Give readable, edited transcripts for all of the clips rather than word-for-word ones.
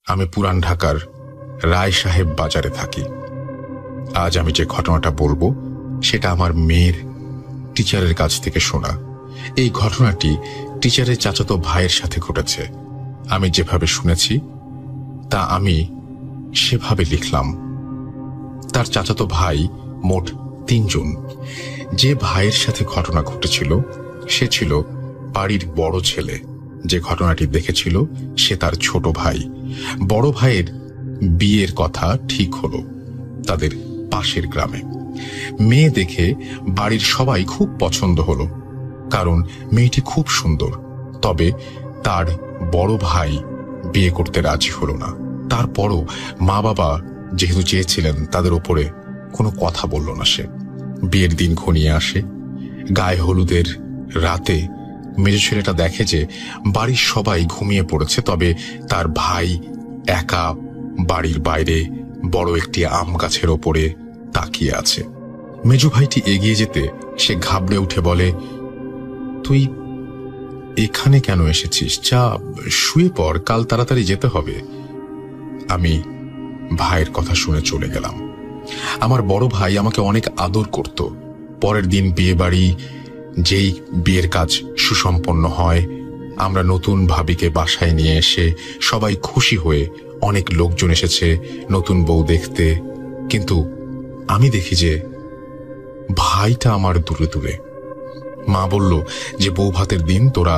আমি পুরান ঢাকার রায় সাহেব বাজারে থাকি। আজ আমি যে ঘটনাটা বলবো সেটা আমার মেয়ের টিচারের কাছ থেকে শোনা। এই ঘটনাটি টিচারের চাচাতো ভাইয়ের সাথে ঘটেছে। আমি যেভাবে শুনেছি তা আমি সেভাবে লিখলাম। তার চাচাতো ভাই মোট 3 জন। যে ভাইয়ের সাথে ঘটনা ঘটেছিল সে ছিল বাড়ির বড় ছেলে। যে ঘটনাটি দেখেছিল সে তার ছোট ভাই। বড় ভাইয়ের বিয়ের কথা ঠিক হলো তাদের পাশের গ্রামে। মেয়ে দেখে বাড়ির সবাই খুব পছন্দ হলো, কারণ মেয়েটি খুব সুন্দর। তবে তার বড় ভাই বিয়ে করতে রাজি হলো না। তারপরও মা বাবা যেহেতু চেয়েছিলেন, তাদের উপরে কোনো কথা বলল না সে। বিয়ের দিন ঘনিয়ে আসে। গায়ে হলুদের রাতে মেজ ছেলেটা দেখে যে বাড়ির সবাই ঘুমিয়ে পড়েছে, তবে তার ভাই একা বাড়ির বাইরে বড় একটি আম গাছের ওপরে তাকিয়ে আছে। মেজু ভাইটি এগিয়ে যেতে সে ঘাবড়ে উঠে বলে, তুই এখানে কেন এসেছিস? যা শুয়ে পড়, কাল তাড়াতাড়ি যেতে হবে। আমি ভাইয়ের কথা শুনে চলে গেলাম। আমার বড় ভাই আমাকে অনেক আদর করত। পরের দিন বিয়ে বাড়ি, যেই বিয়ের কাজ সুসম্পন্ন হয়, আমরা নতুন ভাবিকে বাসায় নিয়ে এসে সবাই খুশি হয়ে অনেক লোকজন এসেছে নতুন বউ দেখতে। কিন্তু আমি দেখি যে ভাইটা আমার দূরে দূরে। মা বলল যে বউ ভাতের দিন তোরা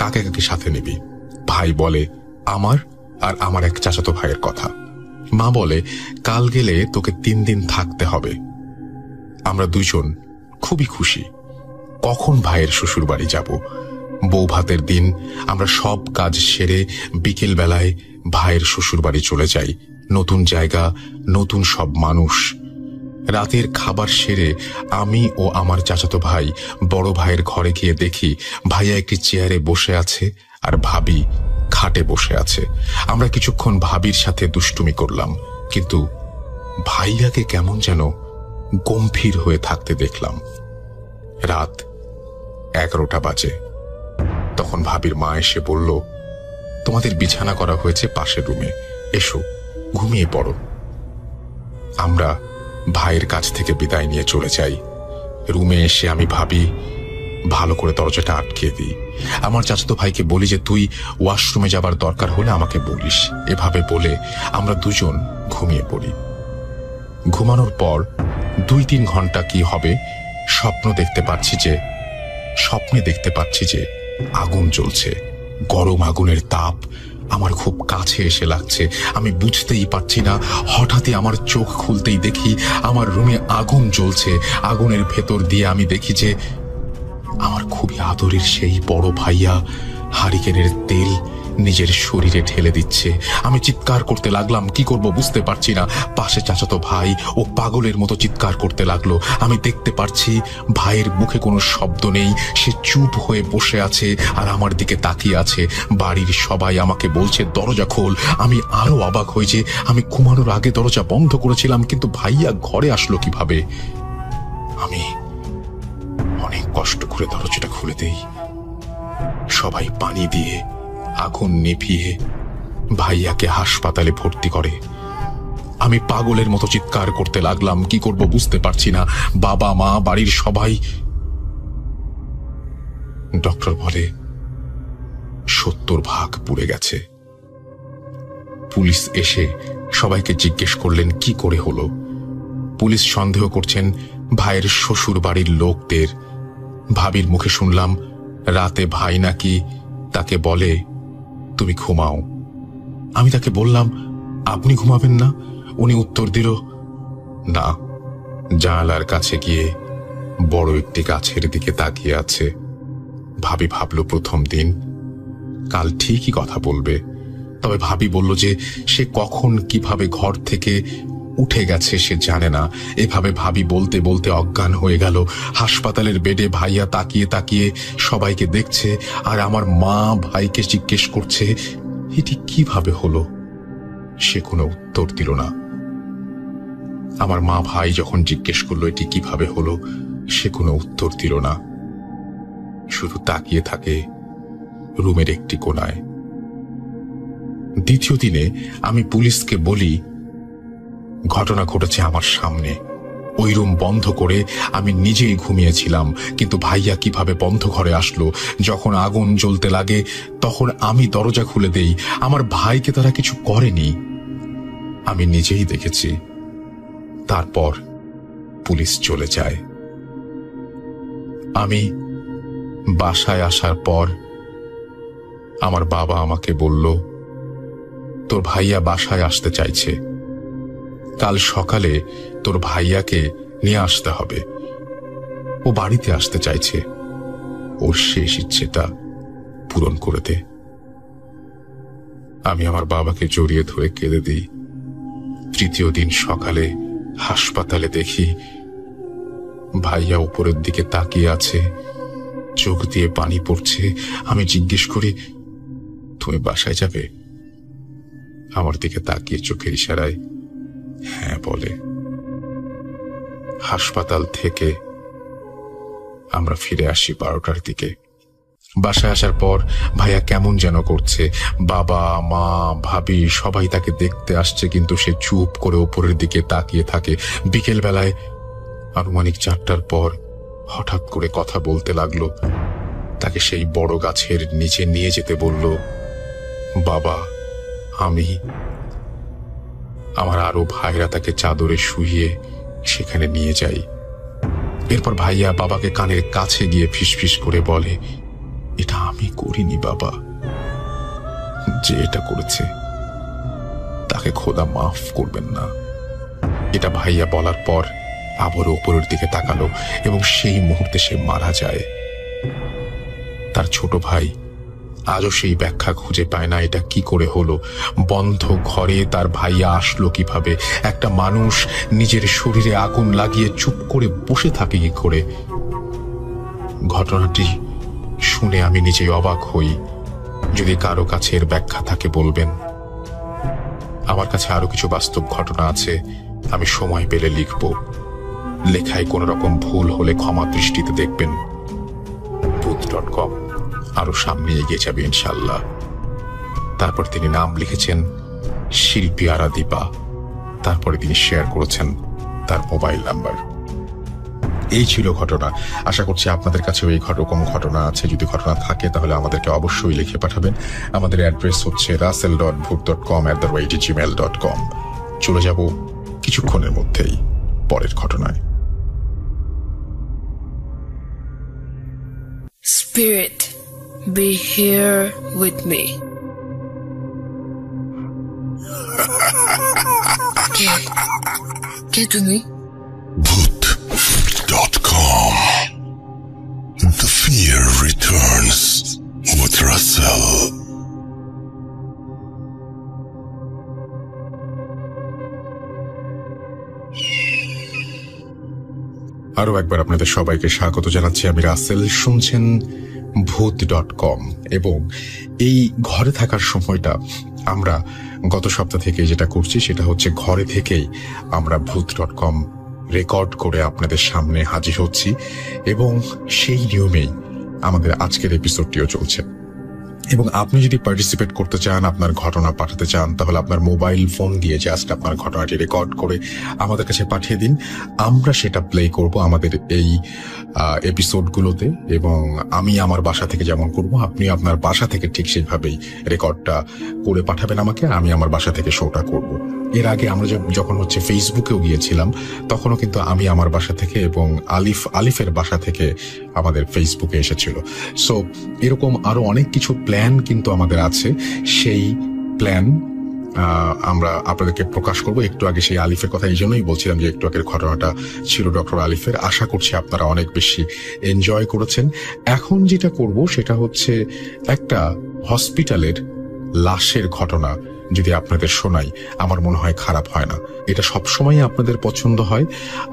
কাকে কাকে সাথে নিবি। ভাই বলে আমার আর আমার এক চাচাতো ভাইয়ের কথা। মা বলে কাল গেলে তোকে 3 দিন থাকতে হবে। আমরা 2 জন খুবই খুশি। কখন ভাইয়ের শ্বশুর বাড়ি যাব। বউ ভাতের দিন আমরা সব কাজ সেরে বিকেল বেলায় ভাইয়ের শ্বশুর বাড়ি চলে যাই। নতুন জায়গা, নতুন সব মানুষ। রাতের খাবার সেরে আমি ও আমার চাচাতো ভাই বড় ভাইয়ের ঘরে গিয়ে দেখি ভাইয়া একটি চেয়ারে বসে আছে আর ভাবি খাটে বসে আছে। আমরা কিছুক্ষণ ভাবির সাথে দুষ্টুমি করলাম, কিন্তু ভাইয়াকে কেমন যেন গম্ভীর হয়ে থাকতে দেখলাম। রাত 11টা বাজে। তখন ভাবির মা এসে বলল, তোমাদের বিছানা করা হয়েছে পাশের রুমে, এসো ঘুমিয়ে পড়ো। আমরা ভাইয়ের কাছ থেকে বিদায় নিয়ে চলে যাই। রুমে এসে আমি ভাবি ভালো করে দরজাটা আটকে দিই। আমার চাচাতো ভাইকে বলি যে তুই ওয়াশরুমে যাবার দরকার হলে আমাকে বলিস। এভাবে বলে আমরা 2 জন ঘুমিয়ে পড়ি। ঘুমানোর পর 2-3 ঘন্টা কি হবে, স্বপ্নে দেখতে পাচ্ছি যে আগুন জ্বলছে। গরম আগুনের তাপ আমার খুব কাছে এসে লাগছে। আমি বুঝতেই পারছি না। হঠাৎই আমার চোখ খুলতেই দেখি আমার রুমে আগুন জ্বলছে। আগুনের ভেতর দিয়ে আমি দেখি যে আমার খুবই আদরের সেই বড় ভাইয়া হারিকেনের তেল নিজের শরীরে ঢেলে দিচ্ছে। আমি চিৎকার করতে লাগলাম, কি করব বুঝতে পারছি না। পাশে চাচাতো ভাই ও পাগলের মতো চিৎকার করতে লাগলো। আমি দেখতে পারছি ভাইয়ের মুখে কোনো শব্দ নেই, সে চুপ হয়ে বসে আছে আর আমার দিকে তাকিয়ে আছে। বাড়ির সবাই আমাকে বলছে দরজা খোল। আমি আরো অবাক হই যে আমি ঘুমানোর আগে দরজা বন্ধ করেছিলাম, কিন্তু ভাইয়া ঘরে আসলো কিভাবে। আমি অনেক কষ্ট করে দরজাটা খুলে দেই। সবাই পানি দিয়ে আগুন নিভিয়ে ভাইয়াকে হাসপাতালে ভর্তি করে। আমি পাগলের মতো চিৎকার করতে লাগলাম, কি করব বুঝতে পারছি না। বাবা মা বাড়ির সবাই। ডক্টর বলে 70% পুড়ে গেছে। পুলিশ এসে সবাইকে জিজ্ঞেস করলেন কি করে হলো। পুলিশ সন্দেহ করছেন ভাইয়ের শ্বশুর বাড়ির লোকদের। ভাবির মুখে শুনলাম রাতে ভাই নাকি তাকে বলে তুমি ঘুমাও। আমি তাকে বললাম আপনি ঘুমাবেন না? উনি উত্তর দিল না। জানালার কাছে গিয়ে বড় একটি গাছের দিকে তাকিয়ে আছে। ভাবি ভাবল প্রথম দিন, কাল ঠিকই কথা বলবে। তবে ভাবি বলল যে সে কখন কিভাবে ঘর থেকে উঠে গেছে সে জানে না। এভাবে ভাবি বলতে বলতে অজ্ঞান হয়ে গেল। হাসপাতালের বেডে ভাইয়া তাকিয়ে তাকিয়ে সবাইকে দেখছে, আর আমার মা ভাইকে জিজ্ঞেস করছে এটি কিভাবে হলো। সে কোনো উত্তর দিল না। আমার মা ভাই যখন জিজ্ঞেস করলো এটি কিভাবে হলো, সে কোনো উত্তর দিল না, শুধু তাকিয়ে থাকে রুমের একটি কোণায়। দ্বিতীয় দিনে আমি পুলিশকে বলি ঘটনা ঘটেছে আমার সামনে। ওই রুম বন্ধ করে আমি নিজেই ঘুমিয়েছিলাম, কিন্তু ভাইয়া কিভাবে বন্ধ ঘরে আসলো? যখন আগুন জ্বলতে লাগে তখন আমি দরজা খুলে দেই। আমার ভাইকে তারা কিছু করেনি, আমি নিজেই দেখেছি। তারপর পুলিশ চলে যায়। আমি বাসায় আসার পর আমার বাবা আমাকে বলল, তোর ভাইয়া বাসায় আসতে চাইছে, কাল সকালে তোর ভাইয়াকে নিয়ে আসতে হবে। ও বাড়িতে আসতে চাইছে, ওর শেষ ইচ্ছেটা পূরণ করে দে। আমি আমার বাবাকে জড়িয়ে ধরে কেঁদে দিই। তৃতীয় দিন সকালে হাসপাতালে দেখি ভাইয়া উপরের দিকে তাকিয়ে আছে, চোখ দিয়ে পানি পড়ছে। আমি জিজ্ঞেস করি, তুমি বাসায় যাবে? আমার দিকে তাকিয়ে চোখের ইশারায় হ্যাঁ বলে। হাসপাতাল থেকে আমরা ফিরে আসি 12টার দিকে। বাসায় আসার পর ভাইয়া কেমন যেন করছে। বাবা, মা, ভাবি সবাই তাকে দেখতে আসছে, কিন্তু সে চুপ করে উপরের দিকে তাকিয়ে থাকে। বিকেল বেলায় আনুমানিক 4টার পর হঠাৎ করে কথা বলতে লাগলো। তাকে সেই বড় গাছের নিচে নিয়ে যেতে বলল। বাবা, আমি, আমার আরো ভাইরা তাকে চাদরে শুইয়ে সেখানে নিয়ে যাই। এরপর ভাইয়া বাবাকে কানের কাছে গিয়ে ফিসফিস করে বলে, এটা আমি করিনি বাবা, যে এটা করেছে তাকে খোদা মাফ করবেন না। এটা ভাইয়া বলার পর আবারও উপরের দিকে তাকালো এবং সেই মুহূর্তে সে মারা যায়। তার ছোট ভাই আজও সেই ব্যাখ্যা খুঁজে পায় না, এটা কি করে হলো। বন্ধ ঘরে তার ভাইয়া আসলো কিভাবে? একটা মানুষ নিজের শরীরে আগুন লাগিয়ে চুপ করে বসে থাকে কি করে? ঘটনাটি শুনে আমি নিজেই অবাক হই। যদি কারো কাছে এর ব্যাখ্যা থাকে বলবেন। আমার কাছে আরো কিছু বাস্তব ঘটনা আছে, আমি সময় পেলে লিখব। লেখায় কোন রকম ভুল হলে ক্ষমা দৃষ্টিতে দেখবেন। ভূত.com আরো সামনে এগিয়ে যাবে ইনশাল্লাহ। তারপর তিনি নাম লিখেছেন শিল্পী আরাদীপা। তারপরে তিনি শেয়ার করেছেন তার মোবাইল নাম্বার। এই ছিল ঘটনা। আশা করছি আপনাদের কাছেও এই রকম ঘটনা আছে। যদি ঘটনা থাকে তাহলে আমাদেরকে অবশ্যই লিখে পাঠাবেন। আমাদের অ্যাড্রেস হচ্ছে russell.bhoot.com@gmail.com। চলে যাব কিছুক্ষণের মধ্যেই পরের ঘটনায়। Spirit, be here with me. কে তুমি? Bhoot.com. The fear returns with Russell. আরো একবার আপনাদের সবাইকে স্বাগত জানাচ্ছি। আমি রাসেল, শুনছেন ভূত.com। এবং এই ঘরে থাকার সময়টা আমরা গত সপ্তাহ থেকে যেটা করছি সেটা হচ্ছে ঘরে থেকেই আমরা ভূত.com রেকর্ড করে আপনাদের সামনে হাজির হচ্ছি, এবং সেই নিয়মেই আমাদের আজকের এপিসোডটিও চলছে। এবং আপনি যদি পার্টিসিপেট করতে চান, আপনার ঘটনা পাঠাতে চান, তাহলে আপনার মোবাইল ফোন দিয়ে জাস্ট আপনার ঘটনাটি রেকর্ড করে আমাদের কাছে পাঠিয়ে দিন। আমরা সেটা প্লে করব আমাদের এই এপিসোডগুলোতে, এবং আমি আমার বাসা থেকে যেমন করব, আপনি আপনার বাসা থেকে ঠিক সেইভাবেই রেকর্ডটা করে পাঠাবেন আমাকে। আমি আমার বাসা থেকে শোটা করব। এর আগে আমরা যখন হচ্ছে ফেসবুকেও গিয়েছিলাম, তখনও কিন্তু আমি আমার বাসা থেকে এবং আলিফের বাসা থেকে আমাদের ফেসবুকে এসেছিল। সো এরকম আরো অনেক কিছু প্ল্যান কিন্তু আমাদের আছে। সেই প্ল্যান আমরা আপনাদেরকে প্রকাশ করব। একটু আগে সেই আলিফের কথা এই জন্যই বলছিলাম যে একটু আগের ঘটনাটা ছিল ডক্টর আলিফের। আশা করছি আপনারা অনেক বেশি এনজয় করেছেন। এখন যেটা করব সেটা হচ্ছে একটা হসপিটালের লাশের ঘটনা যদি আপনাদের শোনাই, আমার মনে হয় খারাপ হয় না। এটা সবসময় আপনাদের পছন্দ হয়।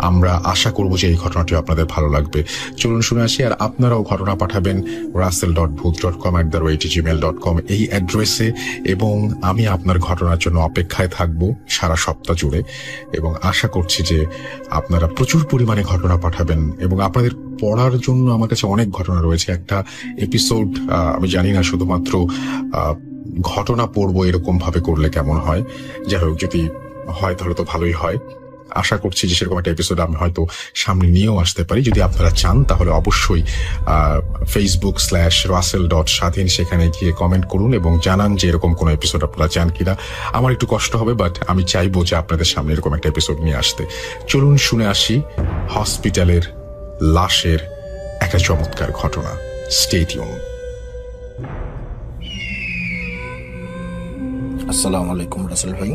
আমরা আশা করব যে এই ঘটনাটি আপনাদের ভালো লাগবে। চলুন শুনে আসি। আর আপনারাও ঘটনা পাঠাবেন russell.bhoot.com@gmail.com এই অ্যাড্রেসে, এবং আমি আপনার ঘটনার জন্য অপেক্ষায় থাকবো সারা সপ্তাহ জুড়ে। এবং আশা করছি যে আপনারা প্রচুর পরিমাণে ঘটনা পাঠাবেন, এবং আপনাদের পড়ার জন্য আমার কাছে অনেক ঘটনা রয়েছে। একটা এপিসোড আমি জানি না শুধুমাত্র ঘটনা পড়বো এরকম ভাবে করলে কেমন হয়। যাই হোক, যদি হয় তাহলে তো ভালোই হয়। আশা করছি যে সেরকম একটা এপিসোড আমি হয়তো সামনে নিয়েও আসতে পারি। যদি আপনারা চান তাহলে অবশ্যই facebook/russell.স্বাধীন সেখানে গিয়ে কমেন্ট করুন এবং জানান যে এরকম কোনো এপিসোড আপনারা চান কিনা। আমার একটু কষ্ট হবে, বাট আমি চাইবো যে আপনাদের সামনে এরকম একটা এপিসোড নিয়ে আসতে। চলুন শুনে আসি হসপিটালের লাশের একটা চমৎকার ঘটনা। Stay tune. আসসালামু আলাইকুম রাসেল ভাই,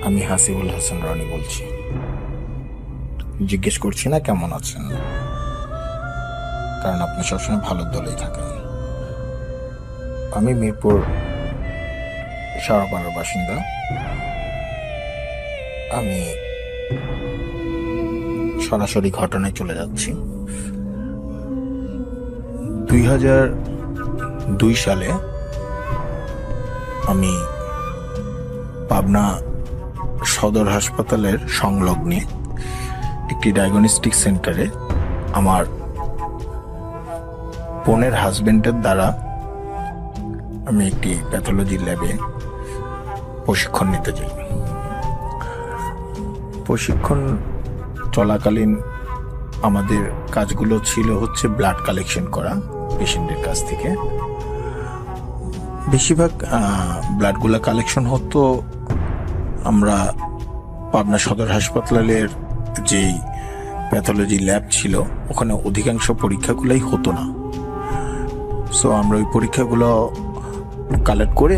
আমি হাসিবুল হাসান রনি বলছি। জিজ্ঞেস করছি না কেমন আছেন, কারণ আপনি সবসময় ভালো দলেই থাকেন। আমি মিরপুর সারাপাড়ার বাসিন্দা। আমি সরাসরি ঘটনায় চলে যাচ্ছি। 2002 সালে আমি পাবনা সদর হাসপাতালের সংলগ্নে একটি ডায়াগনস্টিক সেন্টারে আমার বোনের হাজবেন্ডের দ্বারা আমি একটি প্যাথোলজি ল্যাবে প্রশিক্ষণ নিতে যাই। প্রশিক্ষণ চলাকালীন আমাদের কাজগুলো ছিল হচ্ছে ব্লাড কালেকশন করা পেশেন্টের কাছ থেকে। বেশিরভাগ ব্লাডগুলো কালেকশন হতো আমরা পাবনা সদর হাসপাতালের যেই প্যাথোলজি ল্যাব ছিল ওখানে অধিকাংশ পরীক্ষাগুলোই হতো না। সো আমরা ওই পরীক্ষাগুলো কালেক্ট করে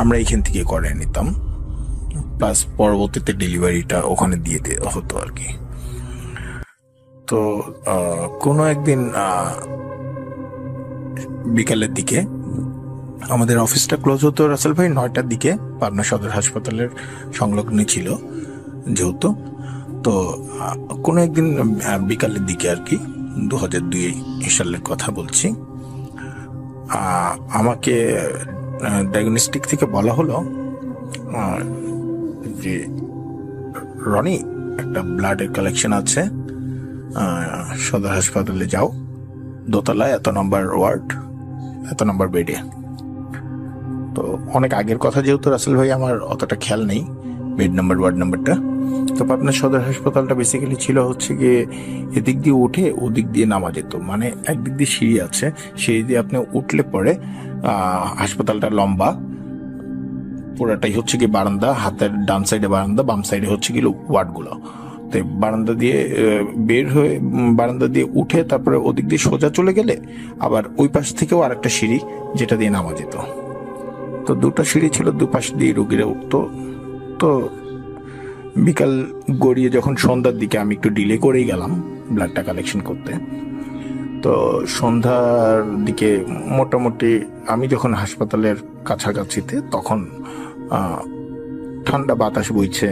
আমরা এখান থেকে করে নিতাম, প্লাস পরবর্তীতে ডেলিভারিটা ওখানে দিয়ে হতো আর কি। তো কোনো একদিন বিকালের দিকে আমাদের অফিসটা ক্লোজ হতো রাসেল ভাই 9টার দিকে, পাবনা সদর হাসপাতালের সংলগ্নে ছিল যেহেতু। তো কোনো একদিন বিকালের দিকে আর কি 2002 সালের কথা বলছি, আমাকে ডায়াগনস্টিক থেকে বলা হলো যে রনি, একটা ব্লাডের কালেকশন আছে, সদর হাসপাতালে যাও, দোতলায় এত নম্বর ওয়ার্ড, এত নম্বর বেডে। তো অনেক আগের কথা যেহেতু রাসেল ভাই আমার অতটা খেয়াল নেই বেড নাম্বার ওয়ার্ড নাম্বারটা। তো আপনার সদর হাসপাতালটা বেসিক্যালি ছিল হচ্ছে গিয়ে এদিক দিয়ে উঠে ওদিক দিয়ে নামা যেত, মানে একদিক দিয়ে সিঁড়ি আছে, সিঁড়ি দিয়ে আপনি উঠলে পরে হাসপাতালটা লম্বা, পুরাটাই হচ্ছে কি বারান্দা, হাতের ডান সাইডে বারান্দা, বাম সাইডে হচ্ছে কি ওয়ার্ডগুলো। তো বারান্দা দিয়ে বের হয়ে বারান্দা দিয়ে উঠে তারপরে ওদিক দিয়ে সোজা চলে গেলে আবার ওই পাশ থেকেও আরেকটা সিঁড়ি যেটা দিয়ে নামা যেত। তো দুটো সিঁড়ি ছিল, দুপাশ দিয়ে রোগীরা উঠতো। তো বিকাল গড়িয়ে যখন সন্ধ্যার দিকে আমি একটু ডিলে করেই গেলাম ব্লাডটা কালেকশন করতে। তো সন্ধ্যার দিকে মোটামুটি আমি যখন হাসপাতালের কাছাকাছিতে, তখন ঠান্ডা বাতাস বইছে,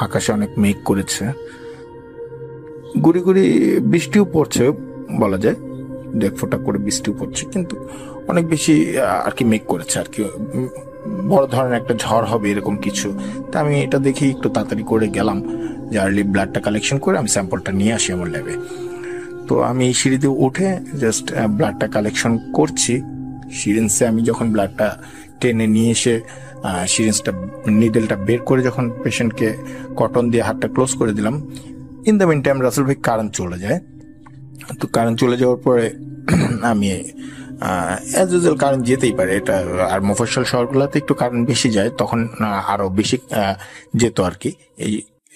আকাশে অনেক মেঘ করেছে, গুড়ি গুড়ি বৃষ্টিও পড়ছে বলা যায়, 1 ফোঁটা করে বৃষ্টিও পড়ছে, কিন্তু অনেক বেশি আর কি মেঘ করেছে আর কি, বড় ধরনের একটা ঝড় হবে এরকম কিছু। তা আমি এটা দেখে একটু তাড়াতাড়ি করে গেলাম যে আর্লি ব্লাডটা কালেকশন করে আমি স্যাম্পলটা নিয়ে আসি আমার ল্যাবে। তো আমি সিঁড়িতে উঠে জাস্ট ব্লাডটা কালেকশন করছি। সিরিঞ্জে আমি যখন ব্লাডটা টেনে নিয়ে এসে সিরিঞ্জটা নিডেলটা বের করে যখন পেশেন্টকে কটন দিয়ে হাতটা ক্লোজ করে দিলাম, in the meantime Rasel ভাই কারেন্ট চলে যায়। তো কারেন্ট চলে যাওয়ার পরে আমি অ্যাজ ইউজুয়াল কারেন্ট যেতেই পারে, এটা আর মফস্বল শহরগুলোতে একটু কারেন্ট বেশি যায়, তখন আরো বেশি যেত আর কি, এই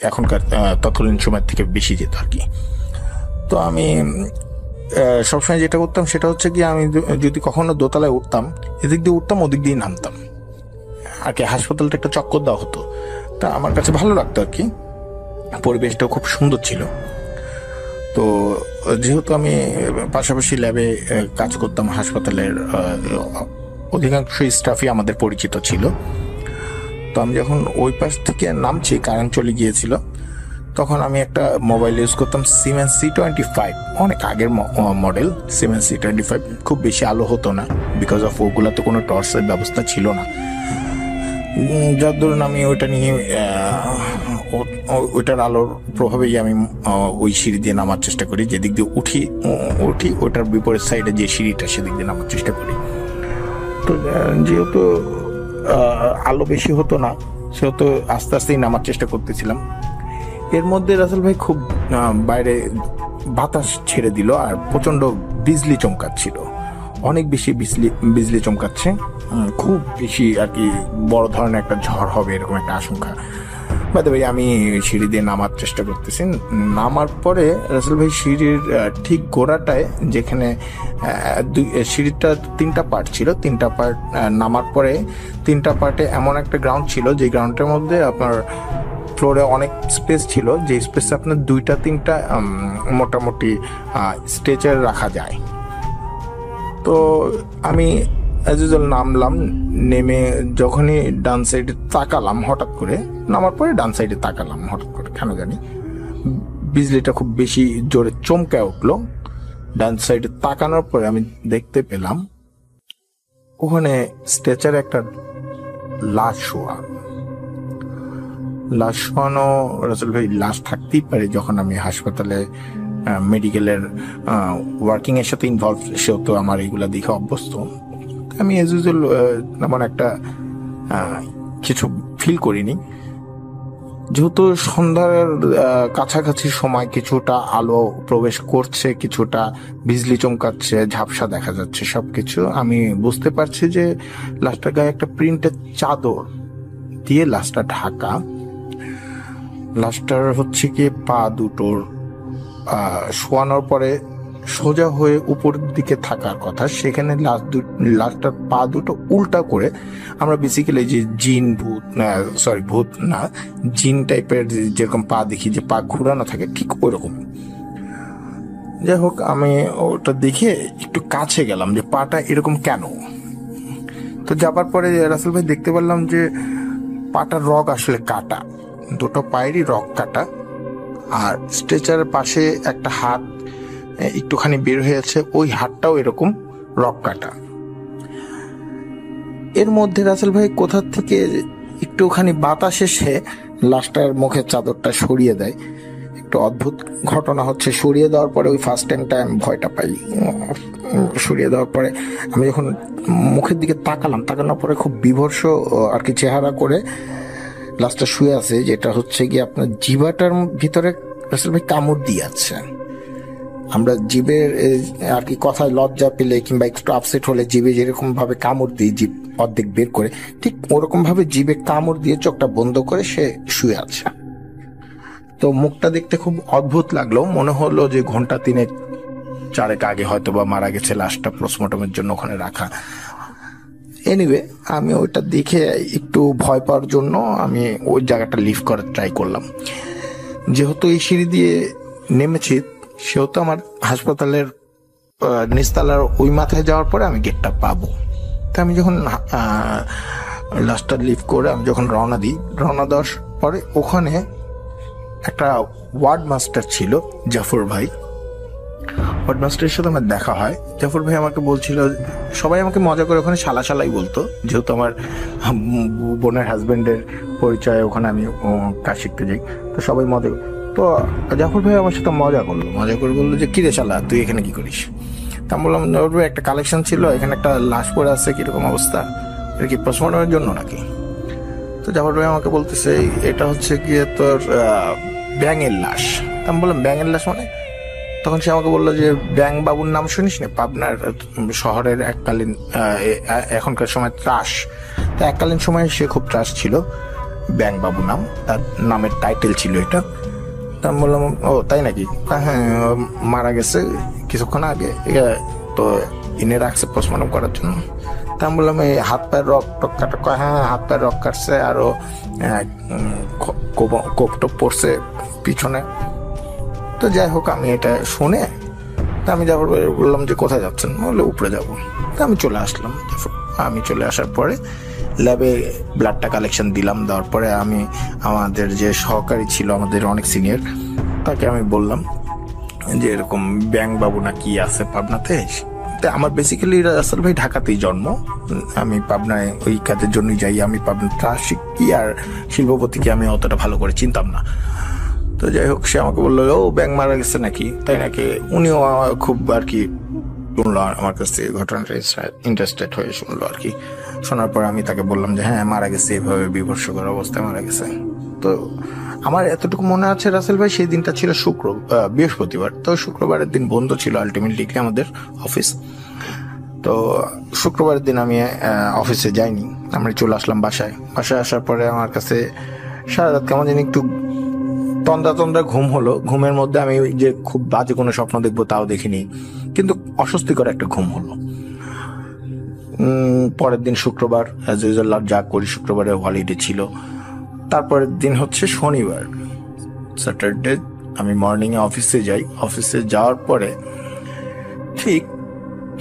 এখনকার তৎকালীন সময় থেকে বেশি যেত আর কি। তো আমি সবসময় যেটা করতাম সেটা হচ্ছে কি, আমি যদি কখনো দোতলায় উঠতাম, এদিক দিয়ে উঠতাম ওদিক দিয়ে নামতাম আর কি। হাসপাতালটা একটা চক্কর দেওয়া হতো, তা আমার কাছে ভালো লাগতো আর কি, পরিবেশটাও খুব সুন্দর ছিল। তো যেহেতু আমি পাশাপাশি ল্যাবে কাজ করতাম, হাসপাতালের অধিকাংশ স্টাফই আমাদের পরিচিত ছিল। তো আমি যখন ওই পাশ থেকে নামছি, কারেন্ট চলে গিয়েছিল, তখন আমি একটা মোবাইল ইউজ করতাম, সিমেন্স C25, অনেক আগের মডেল সিমেন্স C25। খুব বেশি আলো হতো না, বিকজ অফ ওগুলাতে কোনো টর্চের ব্যবস্থা ছিল না, যার ধরুন আমি ওইটা নিয়ে ওইটার আলোর প্রভাবেই আমি ওই সিঁড়ি দিয়ে নামার চেষ্টা করি, যেদিক দিয়ে উঠি ওইটার বিপরীত সাইডে যে সিঁড়িটা সেদিক দিয়ে নামার চেষ্টা করি। তো যেহেতু আলো বেশি হতো না, সেহেতু আস্তে আস্তেই নামার চেষ্টা করতেছিলাম। এর মধ্যে রাসেল ভাই খুব বাইরে বাতাস ছেড়ে দিল আর প্রচন্ড বিজলি চমকাচ্ছিল, অনেক বেশি বিজলি চমকাচ্ছে, খুব বেশি আর কি বড় ধরনের একটা ঝড় হবে এরকম একটা আশঙ্কা। বাদে ভাই আমি সিঁড়ি দিয়ে নামার চেষ্টা করতেছি। নামার পরে রাসেল ভাই সিঁড়ির ঠিক গোড়াটায়, যেখানে সিঁড়িটা 3টা পার্ট ছিল, 3টা পার্ট নামার পরে 3টা পার্টে এমন একটা গ্রাউন্ড ছিল যে গ্রাউন্ডের মধ্যে আপনার ফ্লোরে অনেক স্পেস ছিল, যে স্পেসে আপনার 2-3টা মোটামুটি স্ট্রেচার রাখা যায়। তো আমি অ্যাজ ইউজুয়াল নামলাম, নেমে যখনই ডান সাইডে তাকালাম, হঠাৎ করে নামার পরে ডান সাইডে তাকালাম, হঠাৎ করে কেন জানি বিজলিটা খুব বেশি জোরে চমকে উঠলো। ডান সাইডে তাকানোর পরে আমি দেখতে পেলাম ওখানে স্ট্রেচারে একটা লাশ শোয়ানো। রাসেল ভাই লাশ থাকতেই পারে, যখন আমি হাসপাতালে মেডিকেলের ওয়ার্কিং এর সাথে ইনভলভ, সেহেতু আমার এগুলা দেখে অভ্যস্ত। আমি এজ ইউজুয়াল তেমন একটা কিছু ফিল করিনি। যেহেতু সন্ধ্যার কাছাকাছি সময়, কিছুটা আলো প্রবেশ করছে, কিছুটা বিজলি চমকাচ্ছে, ঝাপসা দেখা যাচ্ছে সবকিছু, আমি বুঝতে পারছি যে লাশটার গায়ে একটা প্রিন্টের চাদর দিয়ে লাশটা ঢাকা। লাশটার হচ্ছে কি পা দুটোর শোয়ানোর পরে সোজা হয়ে উপরের দিকে থাকার কথা, সেখানে লাশটার পা দুটো উল্টা করে, আমরা বেসিক্যালি যে ভূত না জিন টাইপের যেরকম পা দেখি, যে পা ঘুরানো থাকে, ঠিক ওইরকম। যাই হোক, আমি ওটা দেখে একটু কাছে গেলাম যে পাটা এরকম কেন। তো যাবার পরে রাসেল ভাই দেখতে পারলাম যে পাটার রগ আসলে কাটা, দুটো পায়েরই রগ কাটা, আর স্ট্রেচারের পাশে একটা হাত একটুখানি বের হয়েছে, ওই হাতটাও এরকম রগ কাটা। এর মধ্যে রাসেল ভাই কোথা থেকে একটুখানি বাতাস এসে লাশটার মুখের চাদরটা সরিয়ে দেয়। একটু অদ্ভুত ঘটনা হচ্ছে, সরিয়ে দেওয়ার পরে ওই ফার্স্ট টাইমটা আমি ভয়টা পাই। সরিয়ে দেওয়ার পরে আমি যখন মুখের দিকে তাকানোর পরে খুব বিভৎস আর কি চেহারা করে লাশটা শুয়ে আছে, যেটা হচ্ছে কি আপনার জিভাটার ভিতরে রাসেল ভাই কামড় দিয়ে আছে। আমরা জিভের আর কি কথায় লজ্জা পেলে কিংবা একটু আপসেট হলে জিভে যেরকম ভাবে কামড় দিই, জিভ অর্ধেক বের করে, ঠিক ওরকম ভাবে জিভে কামড় দিয়ে চোখটা বন্ধ করে সে শুয়ে আছে। তো মুখটা দেখতে খুব অদ্ভুত লাগলো, মনে হলো যে ঘন্টা 3-4 আগে হয়তো বা মারা গেছে, লাশটা পোস্টমর্টমের জন্য ওখানে রাখা। এনিওয়ে, আমি ওইটা দেখে একটু ভয় পাওয়ার জন্য আমি ওই জায়গাটা লিভ করার ট্রাই করলাম। যেহেতু এই সিঁড়ি দিয়ে নেমেছি, সেহেতু আমার হাসপাতালের নিচতলার ওই মাথায় যাওয়ার পরে আমি গেটটা পাবো। তো আমি যখন লাস্টটা লিভ করে আমি যখন রওনা দেওয়ার পরে ওখানে একটা ওয়ার্ড মাস্টার ছিল, জাফর ভাই। ওয়ার্ড মাস্টারের সাথে আমার দেখা হয়। জাফর ভাই আমাকে বলছিল, সবাই আমাকে মজা করে ওখানে শালাই বলতো, যেহেতু আমার বোনের হাজবেন্ডের পরিচয়, ওখানে আমি কাজ শিখতে যাই, তো সবাই মজা। তো জাফর ভাই আমার সাথে মজা করে বললো যে কিরে শালা, তুই এখানে কি করিস? তা আমি বললাম, জাফর ভাই একটা কালেকশন ছিল, এখানে একটা লাশ পড়ে আছে, কিরকম অবস্থা, এটা কি পোস্টমর্টমের জন্য নাকি? তো জাফর ভাই আমাকে বলতেছে, এটা হচ্ছে গিয়ে তোর ব্যাঙের লাশ। আমি বললাম, ব্যাঙের লাশ মানে? তখন সে আমাকে বললো যে ব্যাং বাবুর নাম শুনিস না, পাবনার শহরের এককালীন, এখনকার সময় ত্রাস, তো এককালীন সময় সে খুব ত্রাস ছিল, ব্যাং বাবু নাম, তার নামের টাইটেল ছিল এটা। তা আমি বললাম, ও তাই নাকি? হ্যাঁ, মারা গেছে কিছুক্ষণ আগে, তো ইনে রাখছে পোস্টমর্টম করার জন্য। তা আমি বললাম, এই হাত পায়ের রক টক কাটা? হ্যাঁ, হাত পায়ের রক কাটছে, আরো কোপ টোপ পড়ছে পিছনে। তো যাই হোক, আমি এটা শুনে তা আমি যাবার বললাম যে কোথায় যাচ্ছেন? বললে উপরে যাবো। তা আমি চলে আসলাম। আমি চলে আসার পরে ল্যাবে ব্লাডটা কালেকশন দিলাম। দেওয়ার পরে আমি আমাদের যে সহকারী ছিল, আমাদের অনেক সিনিয়র, তাকে আমি বললাম যে এরকম ব্যাং বাবু না কি আছে পাবনাতে। আমার বেসিক্যালি রাসেল ভাই ঢাকাতেই জন্ম, আমি পাবনায় ওই কাজের জন্যই যাই। আমি পাবনা ত্রাসিক কি আর শিল্পপতিকে আমি অতটা ভালো করে চিনতাম না। তো যাই হোক, সে আমাকে বললো, ও ব্যাং মারা গেছে নাকি, তাই নাকি? উনিও খুব আর কি শুনলো আমার কাছ থেকে ঘটনাটা, ইন্টারেস্টেড হয়ে শুনলো আর কি। শোনার পর আমি তাকে বললাম যে হ্যাঁ মারা গেছে, এভাবে বিভৎসকর অবস্থায় মারা গেছে। তো আমার এতটুকু মনে আছে রাসেল ভাই, সেই দিনটা ছিল বৃহস্পতিবার। তো শুক্রবারের দিন বন্ধ ছিল আলটিমেটলি আমাদের অফিস। তো শুক্রবারের দিন আমি অফিসে যাইনি, আমরা চলে আসলাম বাসায়। আসার পরে আমার কাছে সারা রাত কেমন জানি একটু তন্দ্রা ঘুম হলো। ঘুমের মধ্যে আমি যে খুব বাজে কোনো স্বপ্ন দেখবো তাও দেখিনি, কিন্তু অস্বস্তিকর একটা ঘুম হলো। পরের দিন শুক্রবার, অ্যাজ ইউজুয়াল যা করি, শুক্রবারে হলিডে ছিল। তারপরের দিন হচ্ছে শনিবার, স্যাটারডে। আমি মর্নিংয়ে অফিসে যাই। অফিসে যাওয়ার পরে ঠিক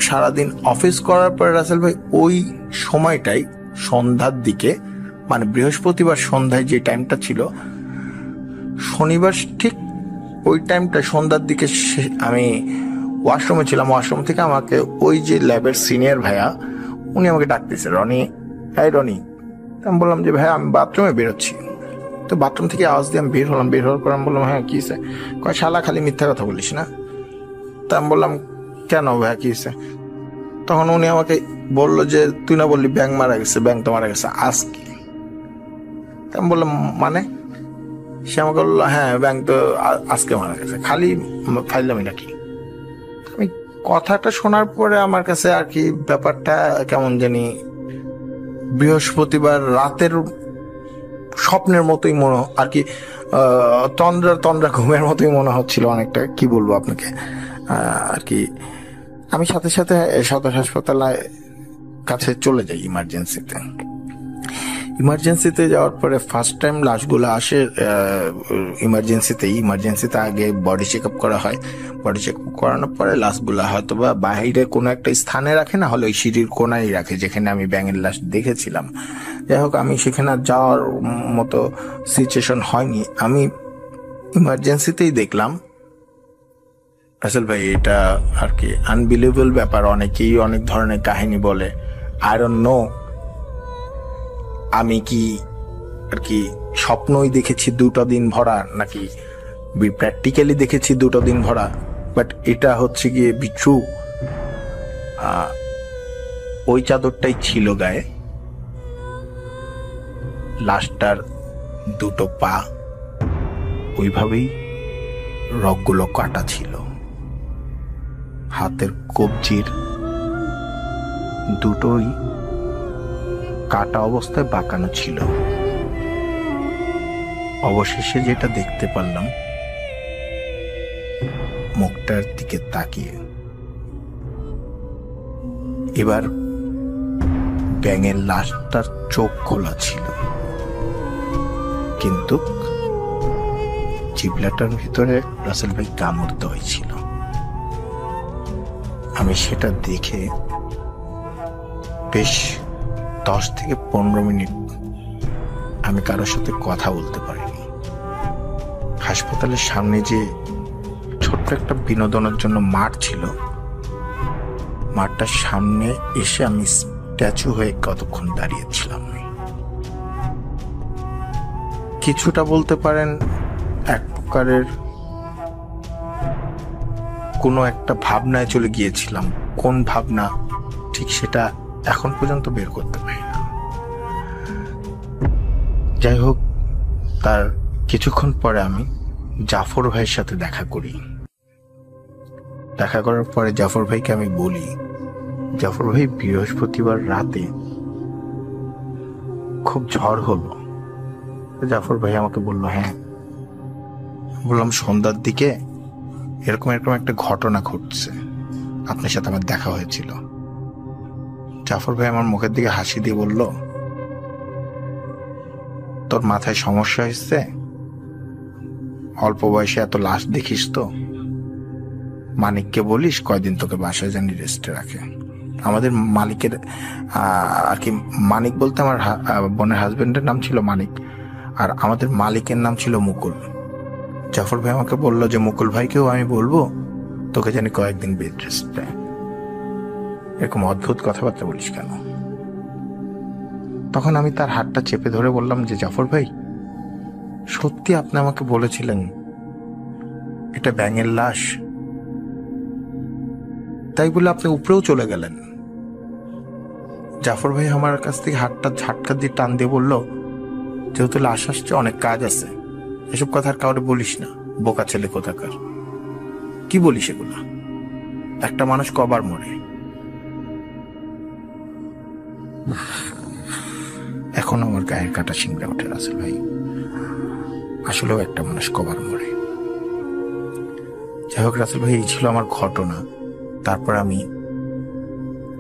সারাদিন অফিস করার পরে রাসেল ভাই ওই সময়টাই সন্ধ্যার দিকে, মানে বৃহস্পতিবার সন্ধ্যায় যে টাইমটা ছিল, শনিবার ঠিক ওই টাইমটা সন্ধ্যার দিকে আমি ওয়াশরুমে ছিলাম। ওয়াশরুম থেকে আমাকে ওই যে ল্যাবের সিনিয়র ভাইয়া, উনি আমাকে ডাকতেছে, রনি, হ্যাঁ রনি। আমি বললাম যে ভাইয়া আমি বাথরুমে বেরোচ্ছি। তো বাথরুম থেকে আওয়াজ দিয়ে আমি বের হলাম। বের হওয়ার পর আমি বললাম হ্যাঁ কী হয়েছে? কয় শালা খালি মিথ্যা কথা বলিস না। তা আমি বললাম কেন ভাইয়া কী হয়েছে? তখন উনি আমাকে বললো যে তুই না বললি ব্যাং মারা গেছে, ব্যাং তো মারা গেছে আজকে। তা আমি বললাম মানে? সে আমাকে বললো হ্যাঁ ব্যাং তো আজকে মারা গেছে, খালি ফাইলামি নাকি। আমি কথাটা শোনার পরে আমার কাছে আর কি ব্যাপারটা কেমন জানি বৃহস্পতিবার রাতের স্বপ্নের মতোই মনে আর কি, তন্দ্রা ঘুমের মতোই মনে হচ্ছিল অনেকটা। কি বলবো আপনাকে আর কি। আমি সাথে সাথে সদর হাসপাতালের কাছে চলে যাই ইমার্জেন্সিতে যাওয়ার পরে ফার্স্ট টাইম লাশগুলো আসে ইমার্জেন্সিতে আগে বডি চেক আপ করা হয়। বডি চেক আপ করানোর পরে লাশগুলো হয়তো বা বাইরে কোনো একটা স্থানে রাখে, না হলে ওই সিঁড়ির কোনায় রাখে যেখানে আমি ব্যাঙের লাশ দেখেছিলাম। যাই হোক, আমি সেখানে যাওয়ার মতো সিচুয়েশন হয়নি। আমি ইমার্জেন্সিতেই দেখলাম রাসেল ভাই, এটা আর কি আনবিলিভেবল ব্যাপার। অনেকেই অনেক ধরনের কাহিনী বলে। আই ডোন্ট নো আমি কি আর কি স্বপ্নই দেখেছি 2টা দিন ভরা, নাকি প্র্যাকটিক্যালি দেখেছি 2টা দিন ভরা, বাট এটা হচ্ছে গিয়ে বি ট্রু। ওই চাদরটাই ছিল গায়ে, লাশটার 2টো পা ওইভাবেই রগগুলো কাটা ছিল, হাতের কবজির 2টোই কাটা অবস্থায় বাঁকানো ছিল। অবশেষে যেটা দেখতে পারলাম, মুখটার দিকে তাকিয়ে, এবার ব্যাঙের লাশটার চোখ খোলা ছিল, কিন্তু জিবলাটার ভিতরে রাসেল ভাই কামড় দেওয়াই ছিল। আমি সেটা দেখে বেশ 10 থেকে 15 মিনিট আমি কারোর সাথে কথা বলতে পারিনি। হাসপাতালের সামনে যে ছোট্ট একটা বিনোদনের জন্য মাঠ ছিল, মাঠটার সামনে এসে আমি স্ট্যাচু হয়ে কতক্ষণ দাঁড়িয়েছিলাম। কিছুটা বলতে পারেন এক প্রকারের কোনো একটা ভাবনায় চলে গিয়েছিলাম। কোন ভাবনা ঠিক সেটা এখন পর্যন্ত বের করতে পারি না। যাই হোক, তার কিছুক্ষণ পরে আমি জাফর ভাইয়ের সাথে দেখা করি। দেখা করার পরে জাফর ভাইকে আমি বলি, জাফর ভাই বৃহস্পতিবার রাতে খুব ঝড় হলো। জাফর ভাই আমাকে বলল হ্যাঁ। বললাম সন্ধ্যার দিকে এরকম একটা ঘটনা ঘটছে, আপনার সাথে আমার দেখা হয়েছিল। জাফর ভাই আমার মুখের দিকে হাসি দিয়ে বলল, তোর মাথায় সমস্যা হয়েছে, অল্প বয়সে এত লাশ দেখিস তো, মানিককে বলিস কয়দিন তোকে বাসায় জানি রেস্টে রাখে। আমাদের মালিকের আর কি, মানিক বলতে আমার বোনের হাজবেন্ডের নাম ছিল মানিক, আর আমাদের মালিকের নাম ছিল মুকুল। জাফর ভাই আমাকে বললো যে মুকুল ভাইকেও আমি বলবো তোকে জানি কয়েকদিন বেড রেস্ট দেয়। এরকম অদ্ভুত কথাবার্তা বলিস কেন? তখন আমি তার হাতটা চেপে ধরে বললাম যে জাফর ভাই, সত্যি আপনি আমাকে বলেছিলেন এটা ব্যাঙের লাশ, তাই বলে আপনি উপরেও চলে গেলেন। জাফর ভাই আমার কাছ থেকে হাতটা ঝাটকা দিয়ে টান দিয়ে বলল, যেহেতু লাশ আসছে অনেক কাজ আছে, এসব কথা আর কাউরে বলিস না, বোকা ছেলে কোথাকার। কি বলিস এগুলা? একটা মানুষ কবার মরে? এখন আমার গায়ের কাটা শিংড়ে ওঠে রাসেল ভাই। আসলেও একটা মানুষ কবার মরে। যাই হোক রাসেল ভাই, এই ছিল আমার ঘটনা। তারপর আমি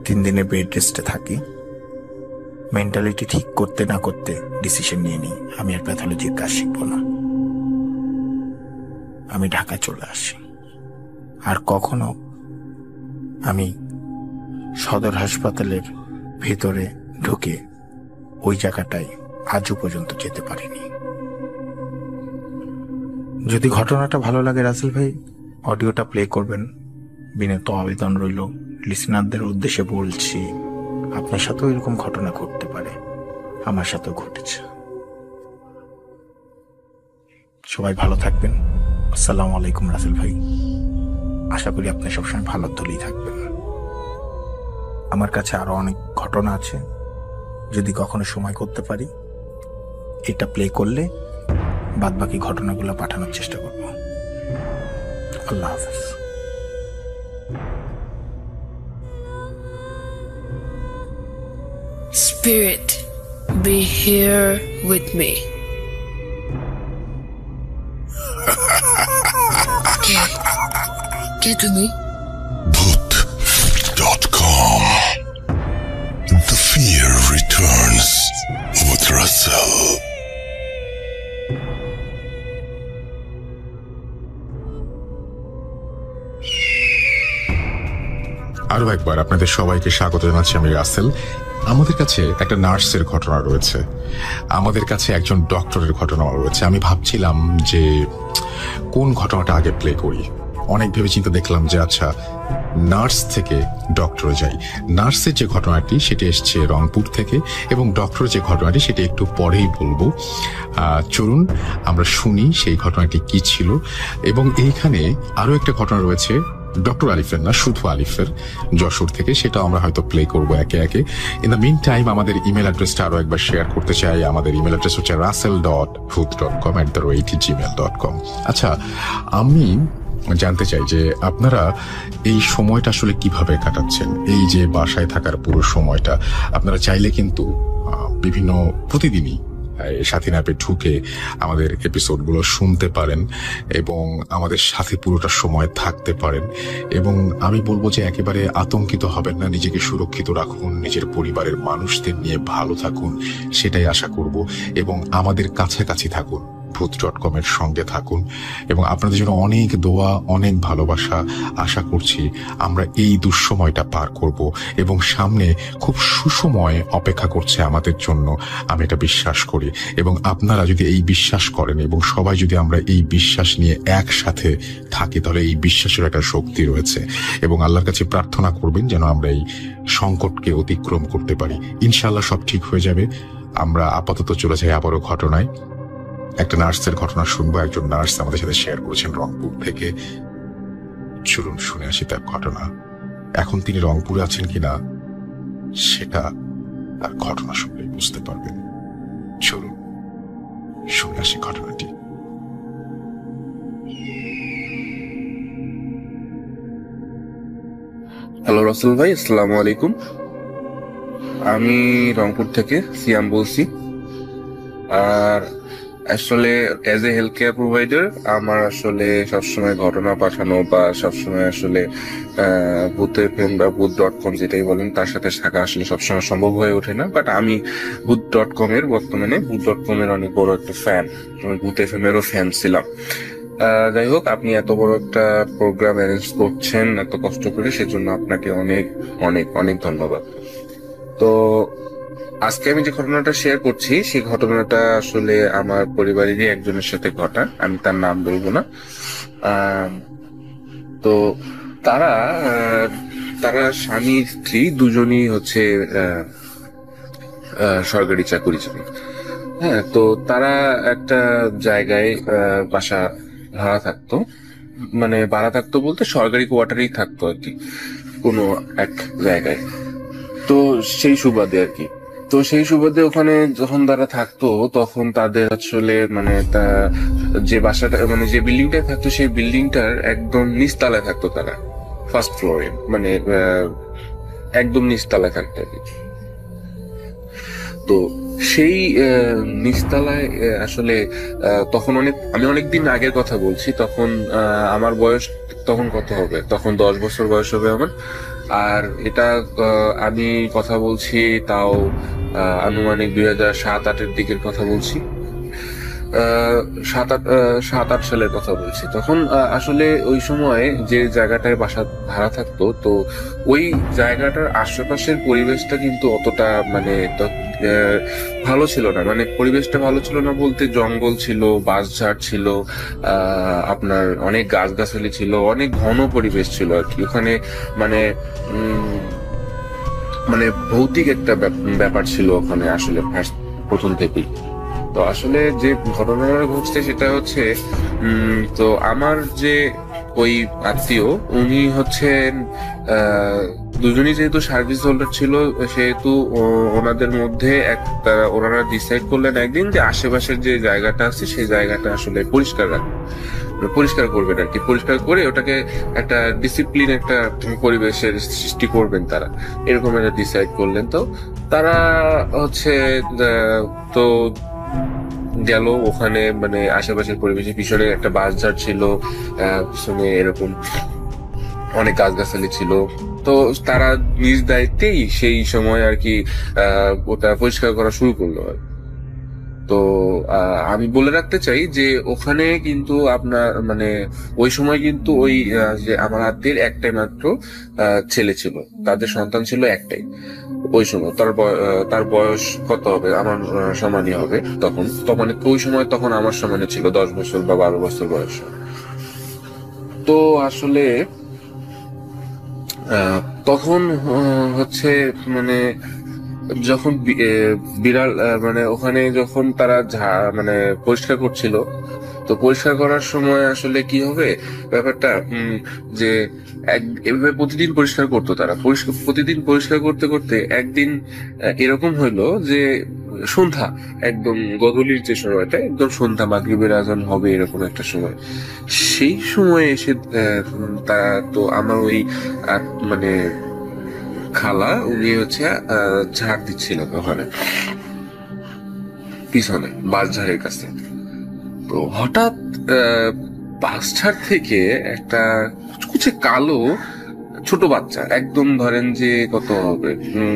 3 দিনের বেড রেস্টে থাকি। মেন্টালিটি ঠিক করতে না করতে ডিসিশন নিয়ে নিই আমি আর প্যাথোলজির কাজ শিখবো না। আমি ঢাকায় চলে আসি। আর কখনো আমি সদর হাসপাতালের ভেতরে ঢুকে ওই জায়গাটায় আজও পর্যন্ত যেতে পারিনি। যদি ঘটনাটা ভালো লাগে রাসেল ভাই, অডিওটা প্লে করবেন। বিনীত আবেদন রইল, লিসনারদের উদ্দেশ্যে বলছি, আপনার সাথেও এরকম ঘটনা ঘটতে পারে, আমার সাথেও ঘটেছে। সবাই ভালো থাকবেন। আসসালামু আলাইকুম রাসেল ভাই। আশা করি আপনি সবসময় ভালো দলেই থাকবেন। আমার কাছে আরো অনেক ঘটনা আছে, যদি কখনো সময় করতে পারি এটা প্লে করলে বাদ বাকি ঘটনাগুলো পাঠানোর চেষ্টা করব। আল্লাহ হাফেজ। Spirit, be here with me. Get to me. Bhoot.com. The fear returns with Russell. আরো একবার আপনাদের সবাইকে স্বাগত জানাচ্ছি, আমি রাসেল। আমাদের কাছে একটা নার্সের ঘটনা রয়েছে, আমাদের কাছে একজন ডক্টরের ঘটনা রয়েছে। আমি ভাবছিলাম যে কোন ঘটনাটা আগে প্লে করি। অনেক ভেবে চিন্তা দেখলাম যে আচ্ছা, নার্স থেকে ডক্টরে যাই। নার্সের যে ঘটনাটি সেটি এসছে রংপুর থেকে, এবং ডক্টরের যে ঘটনাটি সেটি একটু পরেই বলবো। চলুন আমরা শুনি সেই ঘটনাটি কি ছিল। এবং এইখানে আরো একটা ঘটনা রয়েছে ডক্টর আলিফের, না শুধু আলিফের, যশোর থেকে। সেটা আমরা হয়তো প্লে করবো একে একে। ইন দ্য মিন টাইম আমাদের ইমেল অ্যাড্রেসটা আরো একবার শেয়ার করতে চাই। আমাদের ইমেল অ্যাড্রেস হচ্ছে russell.booth.com@gmail.com। আচ্ছা, আমি জানতে চাই যে আপনারা এই সময়টা আসলে কিভাবে কাটাচ্ছেন। এই যে বাসায় থাকার পুরো সময়টা আপনারা চাইলে কিন্তু বিভিন্ন প্রতিদিনই সাথী অ্যাপে ঢুকে আমাদের এপিসোডগুলো শুনতে পারেন এবং আমাদের সাথে পুরোটা সময় থাকতে পারেন। এবং আমি বলবো যে একেবারে আতঙ্কিত হবেন না, নিজেকে সুরক্ষিত রাখুন, নিজের পরিবারের মানুষদের নিয়ে ভালো থাকুন, সেটাই আশা করব। এবং আমাদের কাছাকাছি থাকুন, booth.com এর সঙ্গে থাকুন, এবং আপনাদের জন্য অনেক দোয়া, অনেক ভালোবাসা। আশা করছি আমরা এই দুঃসময়টা পার করব এবং সামনে খুব সুসময় অপেক্ষা করছে আমাদের জন্য, আমি এটা বিশ্বাস করি। এবং আপনারা যদি এই বিশ্বাস করেন এবং সবাই যদি আমরা এই বিশ্বাস নিয়ে একসাথে থাকি, তাহলে এই বিশ্বাসের একটা শক্তি রয়েছে। এবং আল্লাহর কাছে প্রার্থনা করবেন যেন আমরা এই সংকটকে অতিক্রম করতে পারি। ইনশাআল্লাহ সব ঠিক হয়ে যাবে। আমরা আপাতত চলে যাই আবারও ঘটনায়। একটা নার্সের ঘটনা শুনবো। একজন নার্স আমাদের সাথে শেয়ার করেছেন রংপুর থেকে। চলুন শুনে আসি তার ঘটনা। এখন তিনি রংপুরে আছেন কিনা সেটা তার ঘটনা শুনলেই বুঝতে পারবেন। চলুন শুনে আসি ঘটনাটি। হ্যালো রাসেল ভাই, আসসালামু আলাইকুম। আমি রংপুর থেকে সিয়াম বলছি। আর আসলে as a health care provider আমার আসলে সবসময় ঘটনা পাঠানো বা সবসময় আসলে বুথ এফএম বা booth.com যেটাই বলেন তার সাথে থাকা আসলে সবসময় সম্ভব হয়ে ওঠে না। বাট আমি booth.com এর বর্তমানে booth.com এর অনেক বড় একটা ফ্যান, আমি বুথ এফএম এরও ফ্যান ছিলাম। যাই হোক, আপনি এত বড় একটা প্রোগ্রাম অ্যারেঞ্জ করছেন এত কষ্ট করে, সেজন্য আপনাকে অনেক অনেক অনেক ধন্যবাদ। তো আজকে আমি যে ঘটনাটা শেয়ার করছি সেই ঘটনাটা আসলে আমার পরিবারেরই একজনের সাথে ঘটা, আমি তার নাম বলবো না। তো তারা স্বামী স্ত্রী দুজনই হচ্ছে সরকারি চাকরিজীবী। হ্যাঁ, তো তারা একটা জায়গায় বাসা ভাড়া থাকতো, মানে ভাড়া থাকতো বলতে সরকারি কোয়ার্টারেই থাকতো আর কি। কোনো এক জায়গায়। তো সেই সুবাদে আর কি, তো সেই সুবাদে ওখানে যখন তারা থাকতো তখন তাদের আসলে মানে যে বাসাটা মানে যে বিল্ডিংটায় থাকতো সেই বিল্ডিংটার একদম নিচতলায় থাকতো তারা, ফার্স্ট ফ্লোরে, মানে একদম নিচতলায় থাকতো আর কি। তো সেই নিচতলায় আসলে তখন আমি অনেকদিন আগের কথা বলছি, তখন আমার বয়স তখন কত হবে, তখন 10 বছর বয়স হবে আমার। আর এটা আমি কথা বলছি তাও আনুমানিক 2007-08 দিকের কথা বলছি, 7-8 সালের কথা বলছি। তখন আসলে ওই সময় যে জায়গাটায় বাসা ভাড়া থাকতো, তো ওই জায়গাটার আশেপাশের পরিবেশটা কিন্তু অতটা মানে ভালো ছিল না। মানে পরিবেশটা ভালো ছিল না বলতে জঙ্গল ছিল, বাঁশঝাড় ছিল, আপনার অনেক গাছগাছালি ছিল, অনেক ঘন পরিবেশ ছিল আর কি ওখানে। মানে মানে ভৌতিক একটা ব্যাপার ছিল ওখানে আসলে প্রথম থেকেই। তো আসলে যে ঘটনাটা ঘটছে সেটা হচ্ছে তো আমার যে ওই আত্মীয় উনি হচ্ছেন দুজনই যেহেতু সার্ভিস হোল্ডার ছিল, সেহেতু ওনাদের মধ্যে ওনারা ডিসাইড করলেন একদিন যে আশেপাশের যে জায়গাটা আছে সেই জায়গাটা আসলে পরিষ্কার করবেন আর কি। পরিষ্কার করে ওটাকে একটা ডিসিপ্লিন, একটা পরিবেশের সৃষ্টি করবেন তারা, এরকম একটা ডিসাইড করলেন। তো তারা হচ্ছে তো গেল ওখানে, মানে আশেপাশের পরিবেশে পিছনে একটা বাঁশঝাড় ছিল, পিছনে এরকম অনেক গাছগাছালি ছিল। তো তারা নিজ দায়িত্বেই সেই সময় আর কি ওটা পরিষ্কার করা শুরু করলো। তো আমি বলে রাখতে চাই যে ওখানে কিন্তু আপনার মানে ওই সময় কিন্তু ওই যে আমার আত্মীয়ের একটাই মাত্র ছেলে ছিল, তাদের সন্তান ছিল একটাই। ওই সময় তার বয়স কত হবে, আমার সমানই হবে তখন। ওই সময় তখন আমার সমানে ছিল 10 বছর বা 12 বছর বয়স। তো আসলে তখন হচ্ছে মানে যখন বিড়াল মানে ওখানে যখন তারা মানে পরিষ্কার করছিল, তো পরিষ্কার করার সময় আসলে কি হবে ব্যাপারটা যে এভাবে প্রতিদিন পরিষ্কার করতো তারা। প্রতিদিন পরিষ্কার করতে করতে একদিন এরকম হইলো যে সন্ধ্যা, একদম গধূলির যে সময়টা, একদম সন্ধ্যা মাগরিবের আজান হবে এরকম একটা সময়, সেই সময় এসে তো আমার ওই মানে খালা উনি হচ্ছে ঝাড় দিচ্ছিলেন ওখানে পিছনে বাঁশঝাড়ের কাছে। তো হঠাৎ বাঁশঝাড় থেকে একটা কুচকুচে কালো ছোট বাচ্চা, একদম ধরেন যে কত হবে,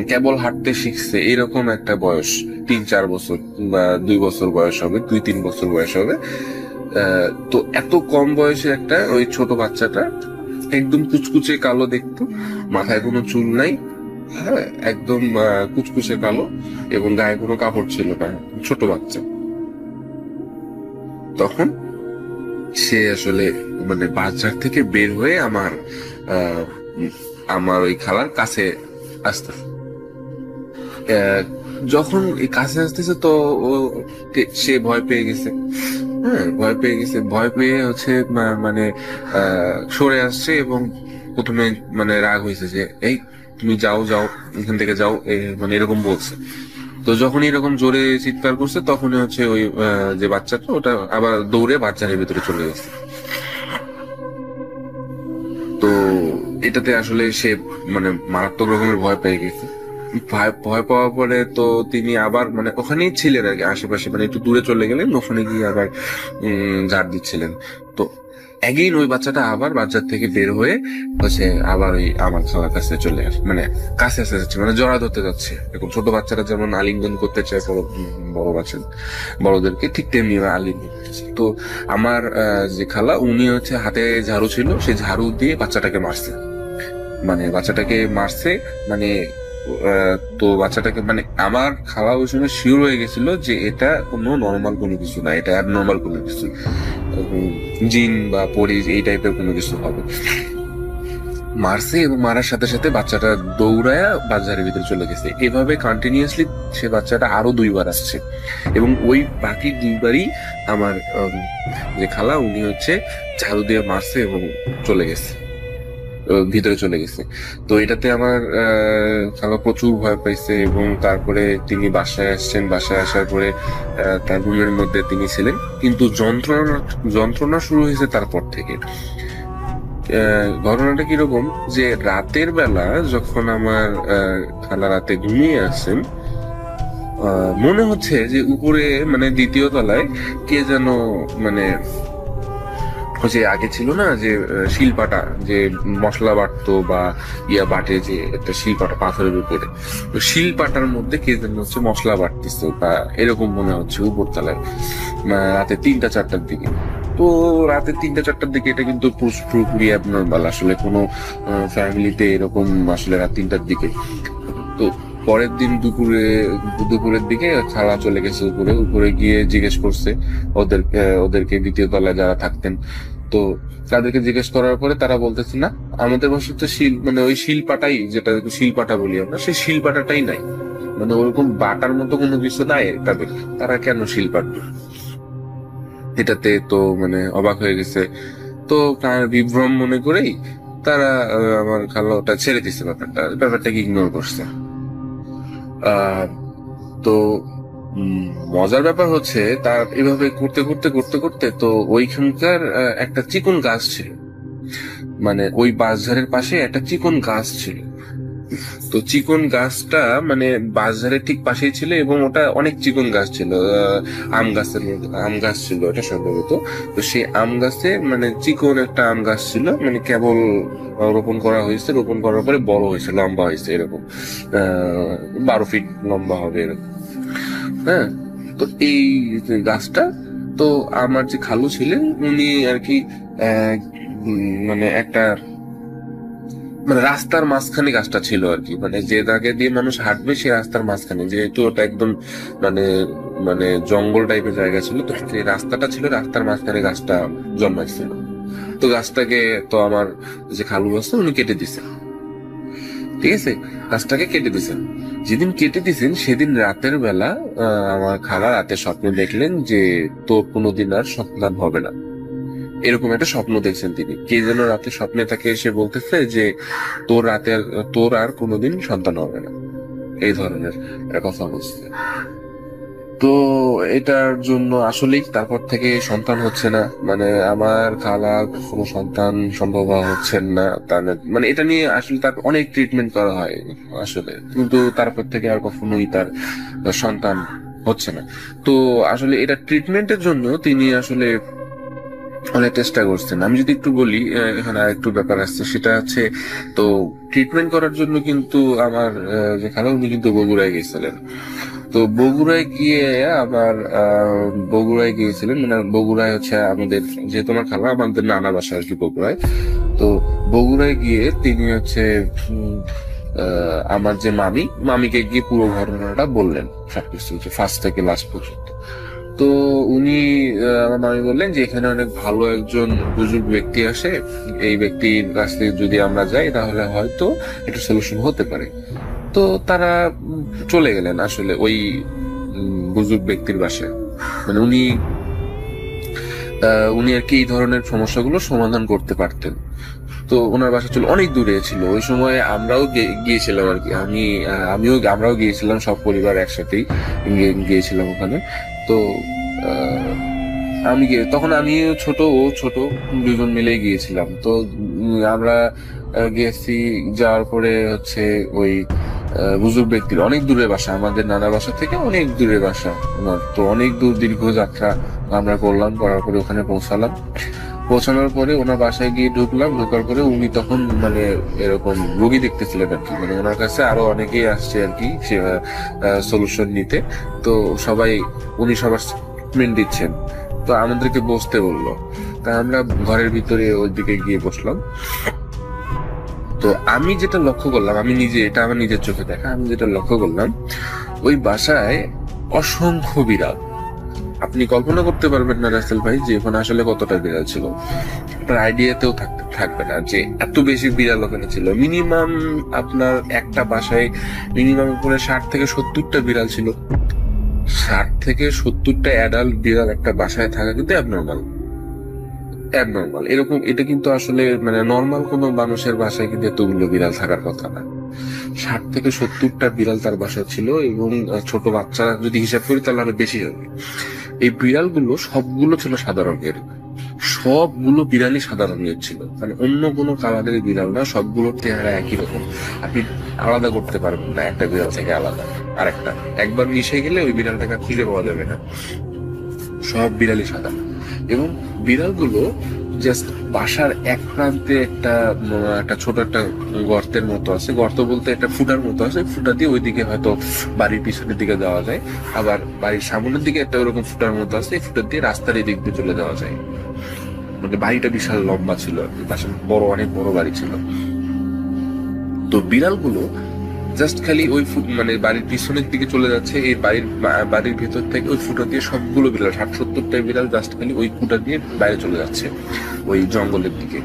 কেবল হাঁটতে শিখছে এরকম একটা বয়স, 3-4 বছর বা 2 বছর বয়স হবে, 2-3 বছর বয়স হবে। তো এত কম বয়সে একটা ওই ছোট বাচ্চাটা একদম কুচকুচে কালো দেখতো, মাথায় কোনো চুল নাই, হ্যাঁ একদম কুচকুচে কালো, এবং গায়ে কোনো কাপড় ছিল না, ছোট বাচ্চা। তখন সে আসলে মানে বাজার থেকে বের হয়ে আমার ওই খালার কাছে আসতেছে। যখন এই কাছে আসতেছে তো সে ভয় পেয়ে গেছে, হ্যাঁ ভয় পেয়ে হচ্ছে মানে সরে আসছে, এবং প্রথমে মানে রাগ হয়েছে যে এই তুমি যাও এখান থেকে যাও, মানে এরকম বলছে। তো যখন এরকম জোরে চিৎকার করছে তখনই হচ্ছে ওই যে বাচ্চাটা ওটা আবার দৌড়ে বাচ্চাদের ভিতরে চলে গেছে। তো এটাতে আসলে সে মানে মারাত্মক রকমের ভয় পেয়ে গেছে। ভয় পাওয়ার পরে তো তিনি আবার মানে ওখানেই ছিলেন আর কি, আশেপাশে মানে একটু দূরে চলে গেলেন, ওখানে গিয়ে আবার ঝাড় দিচ্ছিলেন। তো একদিন ওই বাচ্চাটা আবার বাচ্চার থেকে বের হয়ে হচ্ছে আবার ওই আমার খালার কাছে চলে আসে, মানে কাছে আসতে যাচ্ছে, মানে জড়া ধরতে যাচ্ছে। এরকম ছোট বাচ্চারা যেমন আলিঙ্গন করতে চায় বড় বাচ্চা বড়দেরকে, ঠিক তেমনি আলিঙ্গন করতেছে। তো আমার যে খালা উনি হচ্ছে হাতে ঝাড়ু ছিল, সেই ঝাড়ু দিয়ে বাচ্চাটাকে মারছে, মানে তো বাচ্চাটাকে মানে আমার খাওয়া ওই সময় শিওর হয়ে গেছিল যে এটা কোনো নর্মাল কোনো কিছু না, এটা অ্যাবনর্মাল কোনো কিছু, জিন বা পরি এই টাইপের কোনো কিছু হবে। মারছে এবং মারার সাথে সাথে বাচ্চাটা দৌড়ায়া বাজারের ভিতরে চলে গেছে। এভাবে কন্টিনিউয়াসলি সে বাচ্চাটা আরো 2 বার আসছে, এবং ওই বাকি 2 বারই আমার যে খালা উনি হচ্ছে ঝাড়ু দিয়ে মারছে এবং চলে গেছে। ভিতরে চলে গেছে। তো এটাতে আমার খালা প্রচুর ভয় পাইছে, এবং তারপরে তিনি বাসায় আসছেন। বাসায় আসার পরে তার রুমের মধ্যে তিনি ছিলেন, কিন্তু যন্ত্রণা শুরু হয়েছে তারপর থেকে। ঘটনাটা কিরকম, যে রাতের বেলা যখন আমার খালা রাতে ঘুমিয়ে আসছেন, মনে হচ্ছে যে উপরে মানে দ্বিতীয় তলায় কে যেন মানে যে আগে ছিল না যে শিলপাটা, যে মশলা বাটতো বা বাটে, যে একটা শিলপাটা পাথরের উপরে, তো শিলপাটার মধ্যে কে যেন হচ্ছে মশলা বাটতেছে বা এরকম মনে হচ্ছে উপরতলায় রাতে 3টা-4টার দিকে। তো রাতে 3টা-4টার দিকে এটা কিন্তু পুরোপুরি অ্যাবনর্মাল, আসলে কোনো ফ্যামিলিতে এরকম আসলে রাত 3টার দিকে। তো পরের দিন দুপুরের দিকে খালা চলে গেছে উপরে গিয়ে জিজ্ঞেস করছে ওদেরকে দ্বিতীয় তলায় যারা থাকতেন। তো তাদেরকে জিজ্ঞেস করার পরে তারা বলতেছে না, আমাদের বাসায় তো মানে ওই শিলপাটাই, যেটা শিলপাটা বলি আমরা, সেই শিলপাটাটাই নাই, মানে ওরকম বাটার মতো কোনো কিছু নাই তাদের, তারা কেন শিলপাটবে। এটাতে তো মানে অবাক হয়ে গেছে। তো বিভ্রম মনে করেই তারা আমার খালা ওটা ছেড়ে দিচ্ছে, ব্যাপারটাকে ইগনোর করছে। তো মজার ব্যাপার হচ্ছে, তার এভাবে করতে করতে করতে করতে তো ওইখানকার একটা চিকন গাছ ছিল, মানে ওই বাঁশঝাড়ের পাশে একটা চিকন গাছ ছিল। তো চিকন গাছটা মানে বাঁশঝাড়ের ঠিক পাশেই ছিল, এবং ওটা অনেক চিকন গাছ ছিল, আম গাছ ছিল এটা সম্ভবত। তো সেই আম গাছে মানে চিকন একটা আম গাছ ছিল, মানে কেবল রোপণ করা হয়েছে, রোপণ করার পরে বড় হয়েছে, লম্বা হয়েছে, এরকম 12 ফিট লম্বা হবে এরকম। হ্যাঁ, তো এই গাছটা, তো আমার যে খালু ছিলেন উনি আর কি মানে একটা মানে রাস্তার মাঝখানে গাছটা ছিল আর কি, মানে যে জায়গা দিয়ে মানুষ হাঁটবে সেই রাস্তার মাঝখানে, যেহেতু ওটা একদম মানে মানে জঙ্গল টাইপের জায়গা ছিল, তো সেই রাস্তাটা ছিল, রাস্তার মাঝখানে গাছটা জন্মাইছিল। তো গাছটাকে তো আমার যে খালু আছে উনি কেটে দিছেন, ঠিক আছে, গাছটাকে কেটে দিছেন। যেদিন কেটে দিছেন সেদিন রাতের বেলা আমার খালা রাতে স্বপ্নে দেখলেন যে তোর কোনোদিন আর সন্তান হবে না, এরকম একটা স্বপ্ন দেখছেন তিনি। কে যেন রাতে স্বপ্নে তাকে এসে বলতেছে যে তোর আর কোনোদিন সন্তান হবে না, এই ধরনের একটা কথা বলছে। তো এটার জন্য আসলেই তারপর থেকে সন্তান হচ্ছে না, মানে আমার খালা কোনো সন্তান সম্ভব হচ্ছেন না, মানে এটা নিয়ে আসলে তার অনেক ট্রিটমেন্ট করা হয় আসলে, কিন্তু তারপর থেকে আর কখনোই তার সন্তান হচ্ছে না। তো আসলে এটা ট্রিটমেন্টের জন্য তিনি আসলে অনেক চেষ্টা করছেন। আমি যদি একটু বলি, এখানে আরেকটু ব্যাপার আসছে, সেটা হচ্ছে তো ট্রিটমেন্ট করার জন্য কিন্তু আমার যে খালা উনি কিন্তু বগুড়ায় গিয়েছিলেন। তো বগুড়ায় গিয়েছিলেন, মানে বগুড়ায় হচ্ছে আমাদের, যেহেতু আমার খালা আমাদের নানা বাসা আর কি বগুড়ায়। তো বগুড়ায় গিয়ে তিনি হচ্ছে আমার যে মামিকে গিয়ে পুরো ঘটনাটা বললেন, সবকিছু ফার্স্ট থেকে লাস্ট পর্যন্ত। তো উনি আমার মামি বললেন যে এখানে অনেক ভালো একজন বুজুর্গ ব্যক্তি আসে, এই ব্যক্তির কাছ থেকে যদি আমরা যাই তাহলে হয়তো একটা সলিউশন হতে পারে। তো তারা চলে গেলেন আসলে ওই বুজুর্গ ব্যক্তির বাসায়, মানে উনি আর কি এই ধরনের সমস্যাগুলো সমাধান করতে পারতেন। তো ওনার বাসা ছিল অনেক দূরে ছিল, ওই সময় আমরাও গিয়েছিলাম আর কি, আমরাও গিয়েছিলাম, সব পরিবার একসাথেই গিয়েছিলাম ওখানে। তো তখন আমিও ছোট, ও ছোট, দুজন মিলে গিয়েছিলাম। তো আমরা গিয়েছি, যাওয়ার পরে হচ্ছে ওই বুজুর্গ ব্যক্তির অনেক দূরের বাসা, আমাদের নানা বাসা থেকে অনেক দূরের বাসা ওনার। তো অনেক দীর্ঘ যাত্রা আমরা করলাম, করার পরে ওখানে পৌঁছানোর পরে ওনার বাসায় গিয়ে ঢোকার পরে উনি তখন মানে এরকম রোগী দেখতেছিলেন আর কি, মানে ওনার কাছে আরো অনেকেই আসছে আর কি সলিউশন নিতে। তো উনি সবার ট্রিটমেন্ট দিচ্ছেন। তো আমাদেরকে বসতে বললো, তা আমরা ঘরের ভিতরে ওই দিকে গিয়ে বসলাম। তো আমি যেটা লক্ষ্য করলাম, এটা আমার নিজের চোখে দেখা, আমি যেটা লক্ষ্য করলাম, ওই বাসায় অসংখ্য বিড়াল। আপনি কল্পনা করতে পারবেন না রাসেল ভাই যে ওখানে আসলে কতটা বিড়াল ছিল, আপনার আইডিয়াতেও থাকবে না যে এত বেশি বিড়াল ওখানে ছিল। মিনিমাম আপনার একটা বাসায় মিনিমাম উপরে 60 থেকে 70টা বিড়াল ছিল। 60 থেকে 70টা অ্যাডাল্ট বিড়াল একটা বাসায় থাকা কিন্তু অ্যাবনর্মাল। অ্যাবনর্মাল এরকম, এটা কিন্তু আসলে মানে নর্মাল কোনো মানুষের বাসায় কিন্তু এতগুলো বিড়াল থাকার কথা না। 60 থেকে 70টা বিড়াল তার বাসায় ছিল, এবং ছোট বাচ্চা যদি হিসাব করি তাহলে আরো বেশি হবে। এই বিড়ালগুলো সবগুলো ছিল সাদা রঙের, সবগুলো বিড়ালই সাদা রঙের ছিল, মানে অন্য কোনো কালারের বিড়াল না, সবগুলোর চেহারা একই রকম। আপনি আলাদা করতে পারবেন না একটা বিড়াল থেকে আলাদা আরেকটা, একবার মিশে গেলে ওই বিড়ালটাকে খুঁজে পাওয়া যাবে না। সব বিড়ালই সাদা। এবং বিড়ালগুলো জাস্ট বাসার এক প্রান্তে একটা ছোট একটা গর্তের মতো আছে, গর্ত বলতে একটা ফুটার মতো আছে, ফুটা দিয়ে ওইদিকে হয়তো বাড়ির পিছনের দিকে যাওয়া যায়, আবার বাড়ির সামনের দিকে একটা ওরকম ফুটার মতো আছে, এই ফুটার দিয়ে রাস্তার এই দিক দিয়ে চলে যাওয়া যায়। মানে বাড়িটা বিশাল লম্বা ছিল, পাশে অনেক বড় বাড়ি ছিল। তো বিড়ালগুলো জাস্ট খালি ওই মানে বাড়ির পিছনের দিকে চলে যাচ্ছে, এই বাড়ির ভেতর থেকে ওই ফুটা দিয়ে সবগুলো বিড়াল 60-70টা বিড়াল জাস্ট খালি ওই ফুটা দিয়ে বাইরে চলে যাচ্ছে ওই জঙ্গলের দিকে।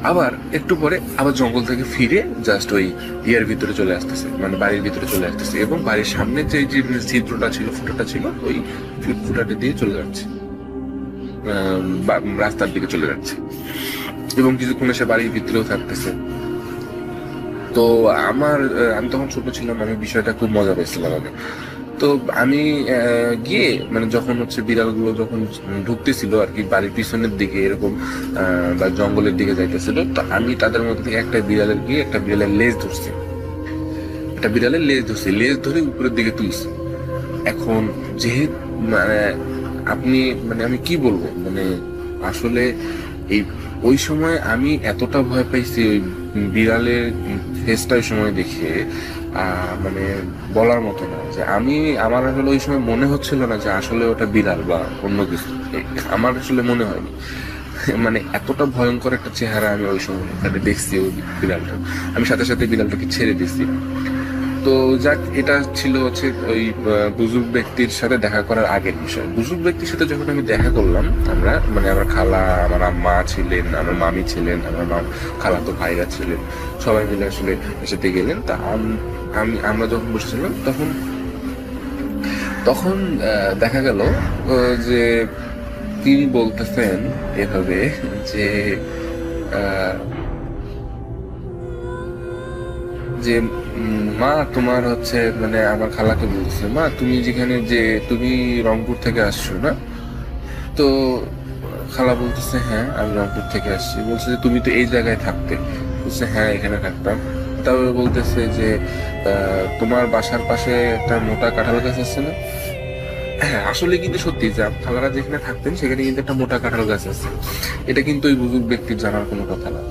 আবার একটু পরে আবার জঙ্গল থেকে ফিরে জাস্ট ওই ইয়ার ভিতরে চলে আসতেছে, মানে বাড়ির ভিতরে চলে আসতেছে, এবং বাড়ির সামনে যে ছিদ্রটা ছিল, ফুটাটা ছিল, ওই ফুটাটা দিয়ে চলে যাচ্ছে, রাস্তার দিকে চলে যাচ্ছে, এবং কিছুক্ষণ এসে বাড়ির ভিতরেও থাকতেছে। তো আমি তখন ছোট ছিলাম, আমি বিষয়টা খুব মজা পেয়েছিলাম আমি। তো আমি গিয়ে মানে যখন হচ্ছে বিড়ালগুলো যখন ঢুকতেছিল আর কি বাড়ির পিছনের দিকে এরকম বা জঙ্গলের দিকে যাইতেছিল, তো আমি তাদের মধ্যে থেকে একটা বিড়ালের লেজ ধরছি, লেজ ধরে উপরের দিকে তুলছি। এখন যেহেতু মানে আমি কি বলবো, মানে আসলে ওই সময় আমি এতটা ভয় পাইছি ওই বিড়ালের ফেসটা ওই সময় দেখে, মানে বলার মতো না। যে আমার আসলে ওই সময় মনে হচ্ছিল না যে আসলে ওটা বিড়াল বা অন্য কিছু, আমার আসলে মনে হয়নি। মানে এতটা ভয়ঙ্কর একটা চেহারা আমি ওই সময় দেখছি ওই বিড়ালটা। আমি সাথে সাথে বিড়ালটাকে ছেড়ে দিচ্ছি। তো যাক, এটা ছিল হচ্ছে ওই বুজুর্গ ব্যক্তির সাথে দেখা করার আগের বিষয়। বুজুর্গ ব্যক্তির সাথে যখন আমি দেখা করলাম, আমার খালা, আমার আম্মা ছিলেন, আমার মামি ছিলেন, আমার খালাতো ভাইরা ছিলেন, সবাই মিলে আসলে সাথে গেলেন। তা আমরা যখন বসেছিলাম তখন দেখা গেল যে তিনি বলতেছেন এভাবে যে মা তোমার হচ্ছে, মানে আমার খালাকে বলছে, মা তুমি তুমি রংপুর থেকে আসছো না? তো খালা বলতেছে হ্যাঁ আমি রংপুর থেকে আসছি। বলছে যে তুমি তো এই জায়গায় থাকতে? বলছে হ্যাঁ এখানে থাকতাম। তারপরে বলতেছে যে তোমার বাসার পাশে একটা মোটা কাঁঠাল গাছ আছে না? হ্যাঁ, আসলে কিন্তু সত্যি যে খালারা যেখানে থাকতেন সেখানে কিন্তু একটা মোটা কাঁঠাল গাছ আছে। এটা কিন্তু ওই বুজুর্গ ব্যক্তির জানার কোনো কথা না।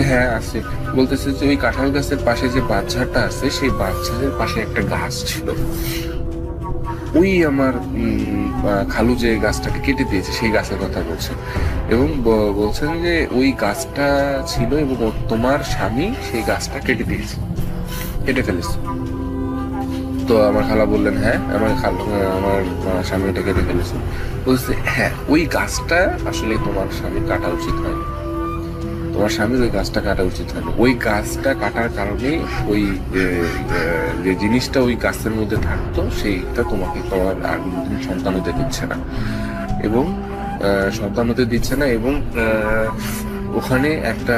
হ্যাঁ আছে। বলতেছে যে ওই কাঁঠাল গাছের পাশে যে বাচ্চাটা আছে, সেই বাচ্চাদের পাশে একটা গাছ ছিল, ওই আমার খালু যে গাছটাকে কেটে দিয়েছে সেই গাছের কথা বলছেন, এবং বলছেন যে ওই গাছটা ছিল এবং তোমার স্বামী সেই গাছটা কেটে ফেলেছে। তো আমার খালা বললেন হ্যাঁ আমার স্বামী এটা কেটে ফেলেছে। বলছে হ্যাঁ ওই গাছটা আসলে তোমার স্বামীর কাটা উচিত হয়নি, তোমার স্বামীর ওই গাছটা কাটা উচিত হয়নি। ওই গাছটা কাটার কারণে ওই যে জিনিসটা ওই গাছের মধ্যে থাকতো সেইটা তোমাকে তোমার আর সন্তান হতে দিচ্ছে না, এবং ওখানে একটা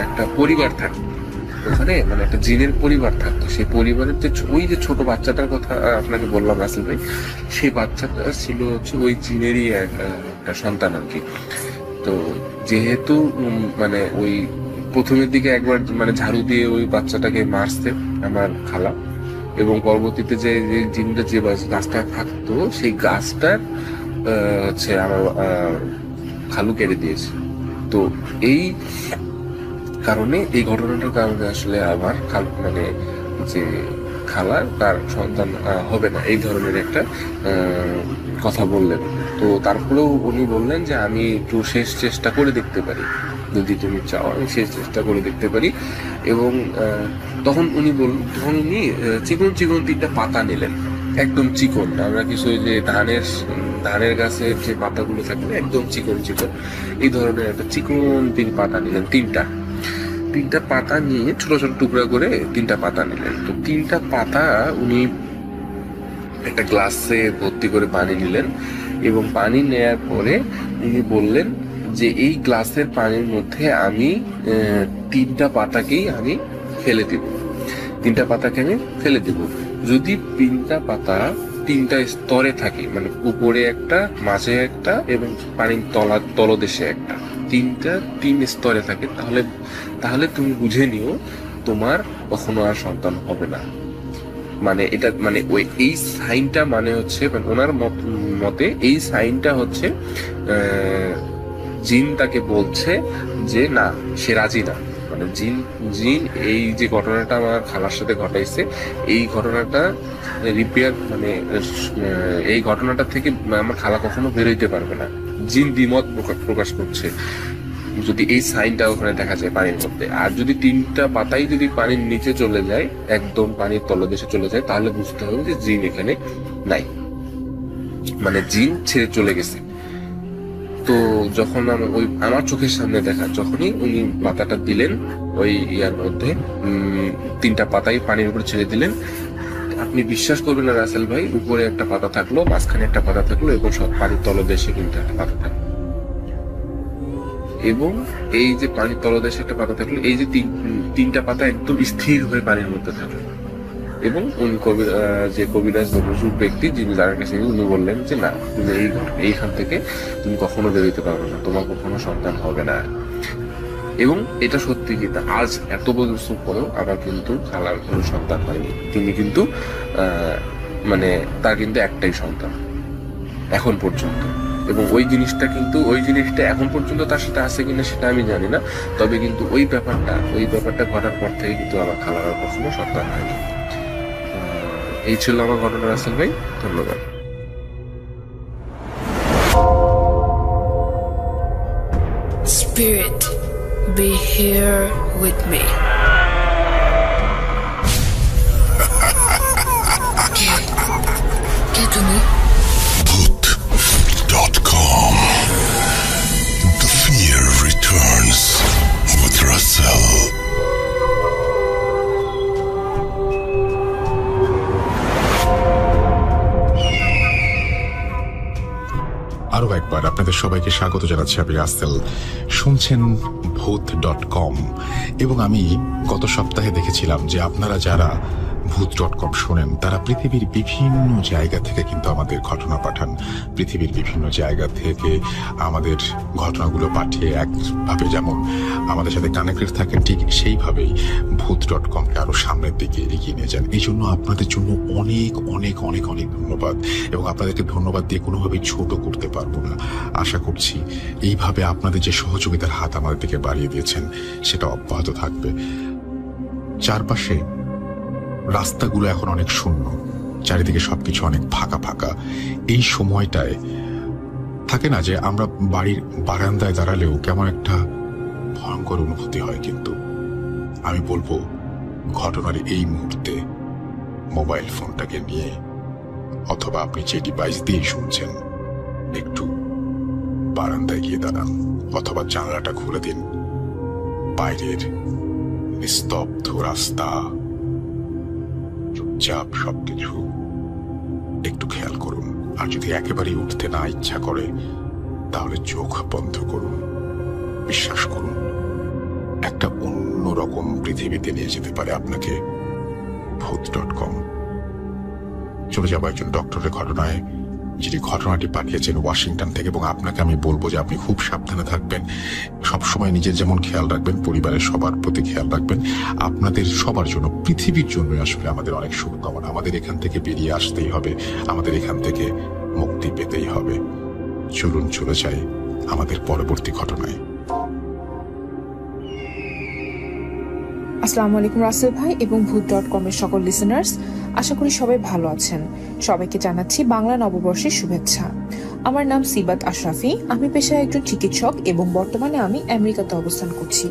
একটা পরিবার থাকতো, ওখানে মানে একটা জিনের পরিবার থাকতো। সেই পরিবারের ওই যে ছোট বাচ্চাটার কথা আপনাকে বললাম রাসেল ভাই, সেই বাচ্চাটা ছিল হচ্ছে ওই জিনেরই একটা সন্তান আর কি। তো যেহেতু মানে ওই প্রথমের দিকে একবার মানে ঝাড়ু দিয়ে ওই বাচ্চাটাকে মারছে আমার খালা, এবং পরবর্তীতে যে জিনটা যে গাছটা থাকতো সেই গাছটার হচ্ছে আমার খালু কেটে দিয়েছে। তো এই ঘটনাটার কারণে আসলে আমার যে খালার তার সন্তান হবে না, এই ধরনের একটা কথা বললেন। তো তারপরেও উনি বললেন যে আমি একটু শেষ চেষ্টা করে দেখতে পারি, যদি তুমি চাও আমি শেষ চেষ্টা করে দেখতে পারি। এবং তখন উনি চিকন 3টা পাতা নিলেন, একদম চিকন। আমরা কিছু যে ধানের গাছের যে পাতাগুলো থাকে একদম চিকন এই ধরনের একটা চিকন 3 পাতা নিলেন। 3টা পাতা নিয়ে ছোট ছোট টুকরা করে 3টা পাতা নিলেন। তো 3টা পাতা উনি একটা গ্লাসে ভর্তি করে পানি নিলেন এবং পানি নেয়ার পরে উনি বললেন যে এই গ্লাসের পানির মধ্যে আমি 3টা পাতাকেই আমি ফেলে দিব। 3টা পাতাকে আমি ফেলে দিব। যদি 3টা পাতা 3টা স্তরে থাকে, মানে উপরে একটা, মাঝে একটা এবং পানির তলদেশে একটা, 3 স্তরে থাকে, তাহলে তুমি বুঝে নিও তোমার কখনো আর সন্তান হবে না। মানে এটা মানে এই সাইনটা মানে হচ্ছে, ওনার মতে এই সাইনটা হচ্ছে জিন তাকে বলছে যে না, সে রাজি না। মানে জিন এই যে ঘটনাটা আমার খালার সাথে ঘটাইছে, এই ঘটনাটা রিপেয়ার, মানে এই ঘটনাটা থেকে আমার খালা কখনো বেরোইতে পারবে না। জিন দ্বিমত প্রকাশ করছে যদি এই সাইনটা ওখানে দেখা যায় পানির মধ্যে। আর যদি 3টা পাতাই যদি পানির নিচে চলে যায়, একদম পানির তলদেশে চলে যায়, তাহলে বুঝতে হবে যে জিন এখানে নাই, মানে জিন ছেড়ে চলে গেছে। তো যখন আমার চোখের সামনে দেখা, যখনই উনি পাতাটা দিলেন ওই ইয়ার মধ্যে, 3টা পাতাই পানির উপরে ছেড়ে দিলেন, আপনি বিশ্বাস করবেন না রাসেল ভাই, উপরে একটা পাতা থাকলো, মাঝখানে একটা পাতা থাকলো এবং সব পানির তলদেশে কিন্তু একটা পাতা থাকলো। এবং এই যে পানির তলদেশে একটা পাতা থাকলো, এই যে 3টা পাতা একদম স্থির হয়ে পানির মধ্যে থাকলো। এবং উনি যে কবিরাজ বুজুর্গ ব্যক্তি যিনি যার কাছে, উনি বললেন যে না, তুমি এইখান থেকে তুমি কখনো বেরোতে পারবে না, তোমার কখনো সন্তান হবে না। এবং এটা সত্যি কিন্তু আজ এত বছর পরেও আমার কিন্তু খালার কোনো সন্তান হয়নি। তিনি কিন্তু মানে তার কিন্তু একটাই সন্তান এখন পর্যন্ত। এবং ওই জিনিসটা এখন পর্যন্ত তার সাথে আছে কিনা সেটা আমি জানি না, তবে কিন্তু ওই ব্যাপারটা ঘটার পর থেকে কিন্তু আমার খালার কখনো সন্তান হয়নি। এই ছিল আমার ঘটনা রাসেল ভাই, ধন্যবাদ। Spirit, be here with me. কে তুমি? Bhoot.com. The fear returns with Russell. আরো একবার আপনাদের সবাইকে স্বাগত জানাচ্ছি, আমি রাসেল। শুনছেন ভূত.com। এবং আমি গত সপ্তাহে দেখেছিলাম যে আপনারা যারা ভূত.com শোনেন তারা পৃথিবীর বিভিন্ন জায়গা থেকে কিন্তু আমাদের ঘটনা পাঠান। পৃথিবীর বিভিন্ন জায়গা থেকে আমাদের ঘটনাগুলো পাঠিয়ে একভাবে যেমন আমাদের সাথে কানেক্টেড থাকেন, ঠিক সেইভাবেই ভূত.comকে আরো সামনের দিকে এগিয়ে নিয়ে যান। এই জন্য আপনাদের জন্য অনেক অনেক অনেক অনেক ধন্যবাদ। এবং আপনাদেরকে ধন্যবাদ দিয়ে কোনোভাবেই ছোট করতে পারবো না। আশা করছি এইভাবে আপনাদের যে সহযোগিতার হাত আমাদের দিকে বাড়িয়ে দিয়েছেন সেটা অব্যাহত থাকবে। চারপাশে রাস্তাগুলো এখন অনেক শূন্য, চারিদিকে সবকিছু অনেক ফাঁকা ফাঁকা। এই সময়টায় থাকে না যে আমরা বাড়ির বারান্দায় দাঁড়ালেও কেমন একটা ভয়ঙ্কর অনুভূতি হয়। কিন্তু আমি বলবো ঘটনার এই মুহূর্তে মোবাইল ফোনটাকে নিয়ে অথবা আপনি যে ডিভাইস দিয়ে শুনছেন একটু বারান্দায় গিয়ে দাঁড়ান অথবা জানালাটা খুলে দিন। বাইরের নিস্তব্ধ রাস্তা, চুপচাপ সবকিছু একটু খেয়াল করুন। আর যদি একেবারেই উঠতে না ইচ্ছা করে তাহলে চোখ বন্ধ করুন। বিশ্বাস করুন, একটা অন্যরকম পৃথিবীতে নিয়ে যেতে পারে আপনাকে ভূত.com। চলে যাবো একজন ডক্টরের ঘটনায়, যিনি ঘটনাটি পাঠিয়েছেন ওয়াশিংটন থেকে। এবং আপনাকে আমি বলবো যে আপনি খুব সাবধানে থাকবেন, সবসময় নিজের যেমন খেয়াল রাখবেন, পরিবারের সবার প্রতি খেয়াল রাখবেন। আপনাদের সবার জন্য, পৃথিবীর জন্য আসলে আমাদের অনেক শুভকামনা। আমাদের এখান থেকে বেরিয়ে আসতেই হবে, আমাদের এখান থেকে মুক্তি পেতেই হবে। চলুন চলে যাই আমাদের পরবর্তী ঘটনায়। আসসালামু আলাইকুম রাসেল ভাই এবং ভূত.com এর সকল লিসেনার্স, আশা করি সবাই ভালো আছেন। সবাইকে জানাচ্ছি বাংলা নববর্ষের শুভেচ্ছা। আমার নাম সিবাত আশরাফি, আমি পেশায় একজন চিকিৎসক এবং বর্তমানে আমি আমেরিকাতে অবস্থান করছি।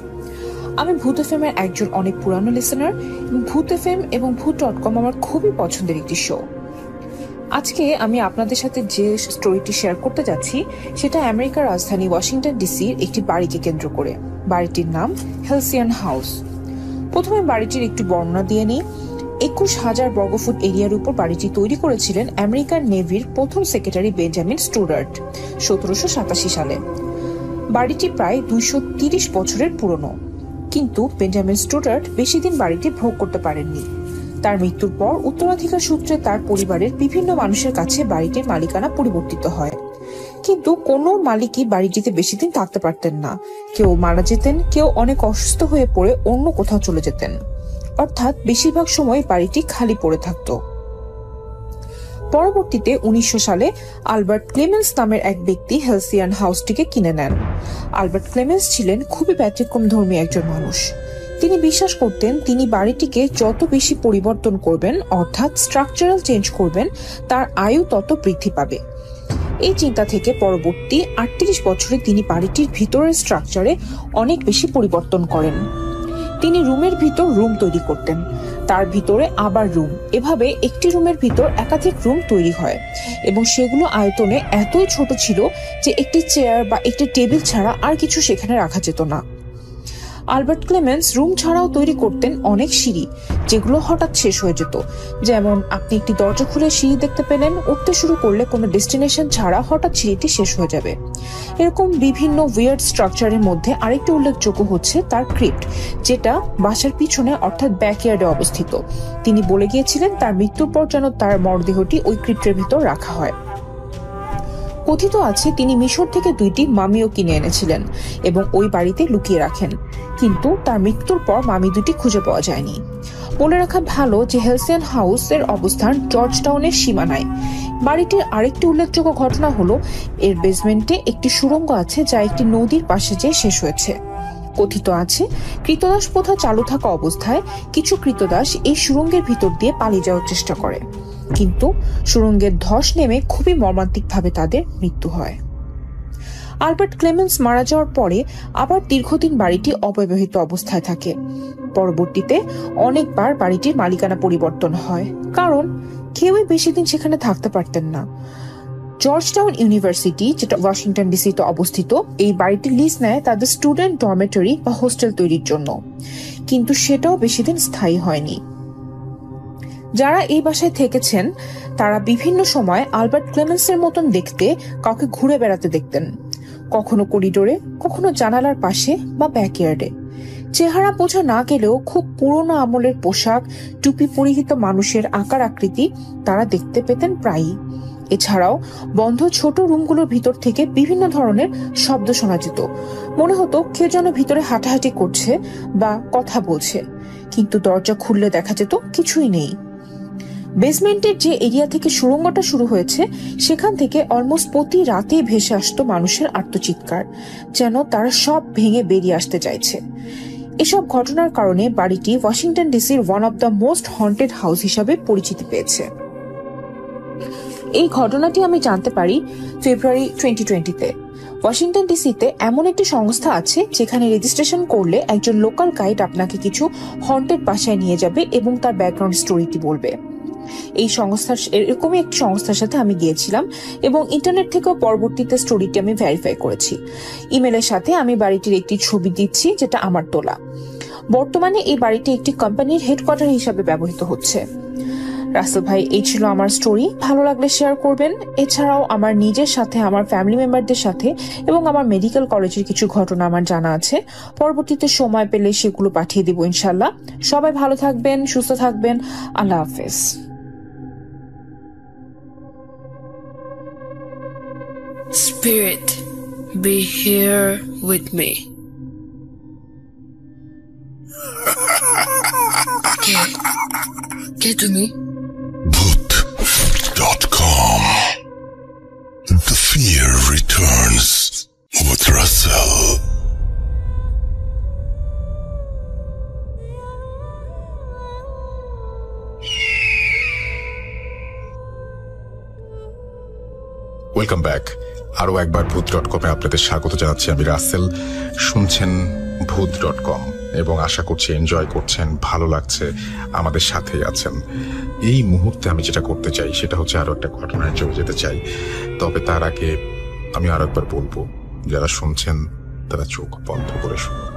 আমি ভূত এফএম এর একজন অনেক পুরানো লিসেনার এবং ভূত এফএম এবং ভূত.com আমার খুবই পছন্দের একটি শো। আজকে আমি আপনাদের সাথে যে স্টোরিটি শেয়ার করতে যাচ্ছি সেটা আমেরিকার রাজধানী ওয়াশিংটন ডিসির একটি বাড়িকে কেন্দ্র করে। বাড়িটির নাম হেলসিয়ান হাউস। প্রথমে বাড়িটির একটু বর্ণনা দিয়ে নিই। 21,000 বর্গফুট এরিয়ার উপর বাড়িটি তৈরি করেছিলেন আমেরিকান নেভির প্রথম সেক্রেটারি বেঞ্জামিন স্টুডার্ট 1787 সালে। বাড়িটি প্রায় 230 বছরের পুরনো, কিন্তু বেঞ্জামিন স্টুডার্ট বেশি দিন বাড়িটি ভোগ করতে পারেননি। তার মৃত্যুর পর উত্তরাধিকার সূত্রে তার পরিবারের বিভিন্ন মানুষের কাছে বাড়িটির মালিকানা পরিবর্তিত হয়, কিন্তু কোনো মালিকই বাড়িটিতে বেশি দিন থাকতে পারতেন না। কেউ মারা যেতেন, কেউ অনেক অসুস্থ হয়ে পড়ে অন্য কোথাও চলে যেতেন, অর্থাৎ বেশিরভাগ সময় বাড়িটি খালি পড়ে থাকত। পরবর্তীতে 1900 সালে আলবার্ট ক্লেমেন্স নামের এক ব্যক্তি হেলসিয়ান হাউসটিকে কিনে নেন। আলবার্ট ক্লেমেন্স ছিলেন খুবই ব্যতিক্রমধর্মী একজন মানুষ। তিনি বিশ্বাস করতেন তিনি বাড়িটিকে যত বেশি পরিবর্তন করবেন, অর্থাৎ স্ট্রাকচারাল চেঞ্জ করবেন, তার আয়ু তত বৃদ্ধি পাবে। এই চিন্তা থেকে পরবর্তী 38 বছরে তিনি বাড়িটির ভিতরের স্ট্রাকচারে অনেক বেশি পরিবর্তন করেন। তিনি রুমের ভিতর রুম তৈরি করতেন, তার ভিতরে আবার রুম, এভাবে একটি রুমের ভিতর একাধিক রুম তৈরি হয় এবং সেগুলো আয়তনে এতই ছোট ছিল যে একটি চেয়ার বা একটি টেবিল ছাড়া আর কিছু সেখানে রাখা যেত না। আলবার্ট ক্লেমেন্স রুম ছাড়াও তৈরি করতেন অনেক সিঁড়ি, যেগুলো হঠাৎ শেষ হয়ে যেত। যেমন আপনি একটি দরজা খুলে সিঁড়ি দেখতে পেলেন, উঠতে শুরু করলে কোনো ডেস্টিনেশন ছাড়া হঠাৎ সিঁড়িটি শেষ হয়ে যাবে। এরকম বিভিন্ন উইয়ার্ড স্ট্রাকচারের মধ্যে আরেকটি উল্লেখযোগ্য হচ্ছে তার ক্রিপ্ট, যেটা বাসার পিছনে অর্থাৎ ব্যাকইয়ার্ডে অবস্থিত। তিনি বলে গিয়েছিলেন তার মৃত্যুর পর যেন তার মরদেহটি ওই ক্রিপ্টের ভিতর রাখা হয়। কথিত আছে তিনি মিশর থেকে 2টি মামিও কিনে এনেছিলেন এবং ওই বাড়িতে লুকিয়ে রাখেন, কিন্তু তার মৃত্যুর পর মামি দুটি খুঁজে পাওয়া যায়নি। বলে রাখা ভালো যে হেলসিয়ান হাউসের অবস্থান জর্জ টাউনের সীমানায়। বাড়িটির আরেকটি উল্লেখযোগ্য ঘটনা হলো এর বেসমেন্টে একটি সুড়ঙ্গ আছে যা একটি নদীর পাশে যেয়ে শেষ হয়েছে। কথিত আছে কৃতদাস প্রথা চালু থাকা অবস্থায় কিছু কৃতদাস এই সুড়ঙ্গের ভিতর দিয়ে পালিয়ে যাওয়ার চেষ্টা করে, কিন্তু সুড়ঙ্গের ধস নেমে খুবই মর্মান্তিকভাবে তাদের মৃত্যু হয়। আলবার্ট ক্লেমেন্স মারা যাওয়ার পরে আবার দীর্ঘদিন বাড়িটি অব্যবহৃত অবস্থায় থাকে। পরবর্তীতে অনেকবার বাড়িটির মালিকানা পরিবর্তন হয়, কারণ কেউই বেশি দিন সেখানে থাকতে পারতেন না। জর্জ টাউন ইউনিভার্সিটি, যেটা ওয়াশিংটন ডিসিতে অবস্থিত, এই বাড়িটি লিজ নেয় তাদের স্টুডেন্ট ডরমেটরি বা হোস্টেল তৈরির জন্য, কিন্তু সেটাও বেশি দিন স্থায়ী হয়নি। যারা এই বাসায় থেকেছেন তারা বিভিন্ন সময় আলবার্ট ক্লেমেন্সের মতন দেখতে কাউকে ঘুরে বেড়াতে দেখতেন, কখনো করিডোরে, কখনো জানালার পাশে বা ব্যাকইয়ার্ডে। চেহারা বোঝা না গেলেও খুব পুরনো আমলের পোশাক, টুপি পরিহিত মানুষের আকার আকৃতি তারা দেখতে পেতেন প্রায়ই। এছাড়াও বন্ধ ছোট রুমগুলোর ভিতর থেকে বিভিন্ন ধরনের শব্দ শোনা যেত, মনে হতো কেউ যেন ভিতরে হাঁটাহাঁটি করছে বা কথা বলছে, কিন্তু দরজা খুললে দেখা যেত কিছুই নেই। বেসমেন্টের যে এরিয়া থেকে সুড়ঙ্গটা শুরু হয়েছে সেখান থেকে অলমোস্ট প্রতি রাতে ভেসে আসতো মানুষের আর্তচিৎকার, যেন তারা সব ভেঙে বেরিয়ে আসতে চাইছে। এসব ঘটনার কারণে বাড়িটি ওয়াশিংটন ডিসির one of the most haunted house হিসাবে পরিচিতি পেয়েছে। এই ঘটনাটি আমি জানতে পারি ফেব্রুয়ারি 2020-তে। ওয়াশিংটন ডিসিতে এমন একটি সংস্থা আছে যেখানে রেজিস্ট্রেশন করলে একজন লোকাল গাইড আপনাকে কিছু হন্টেড বাসায় নিয়ে যাবে এবং তার ব্যাকগ্রাউন্ড স্টোরিটি বলবে। এই সংস্থার এরকমই একটি সংস্থার সাথে আমি গিয়েছিলাম এবং ইন্টারনেট থেকেও পরবর্তীতে স্টোরিটি আমি ভেরিফাই করেছি। ইমেলের সাথে আমি বাড়িটির একটি ছবি দিচ্ছি, যেটা আমার তোলা। বর্তমানে এই বাড়িটি একটি কোম্পানির হেডকোয়ার্টার হিসাবে ব্যবহৃত হচ্ছে। রাসেল ভাই, এই ছিল আমার স্টোরি। ভালো লাগলে শেয়ার করবেন। এছাড়াও আমার নিজের সাথে, আমার ফ্যামিলি মেম্বারদের সাথে এবং আমার মেডিকেল কলেজের কিছু ঘটনা আমার জানা আছে। পরবর্তীতে সময় পেলে সেগুলো পাঠিয়ে দিব ইনশাল্লাহ। সবাই ভালো থাকবেন, সুস্থ থাকবেন। আল্লাহ হাফেজ। Spirit, be here with me. ¿Qué তুমি? Bhoot.com. The fear returns with Russell. Welcome back. আরো একবার ভূত.কমে আপনাদের স্বাগত জানাচ্ছি। আমি রাসেল। শুনছেন ভূত.কম এবং আশা করছি এনজয় করছেন, ভালো লাগছে, আমাদের সাথেই আছেন। এই মুহূর্তে আমি যেটা করতে চাই সেটা হচ্ছে আরো একটা ঘটনায় চলে যেতে চাই। তবে তার আগে আমি আরো একবার বলবো, যারা শুনছেন তারা চোখ বন্ধ করে শুনুন,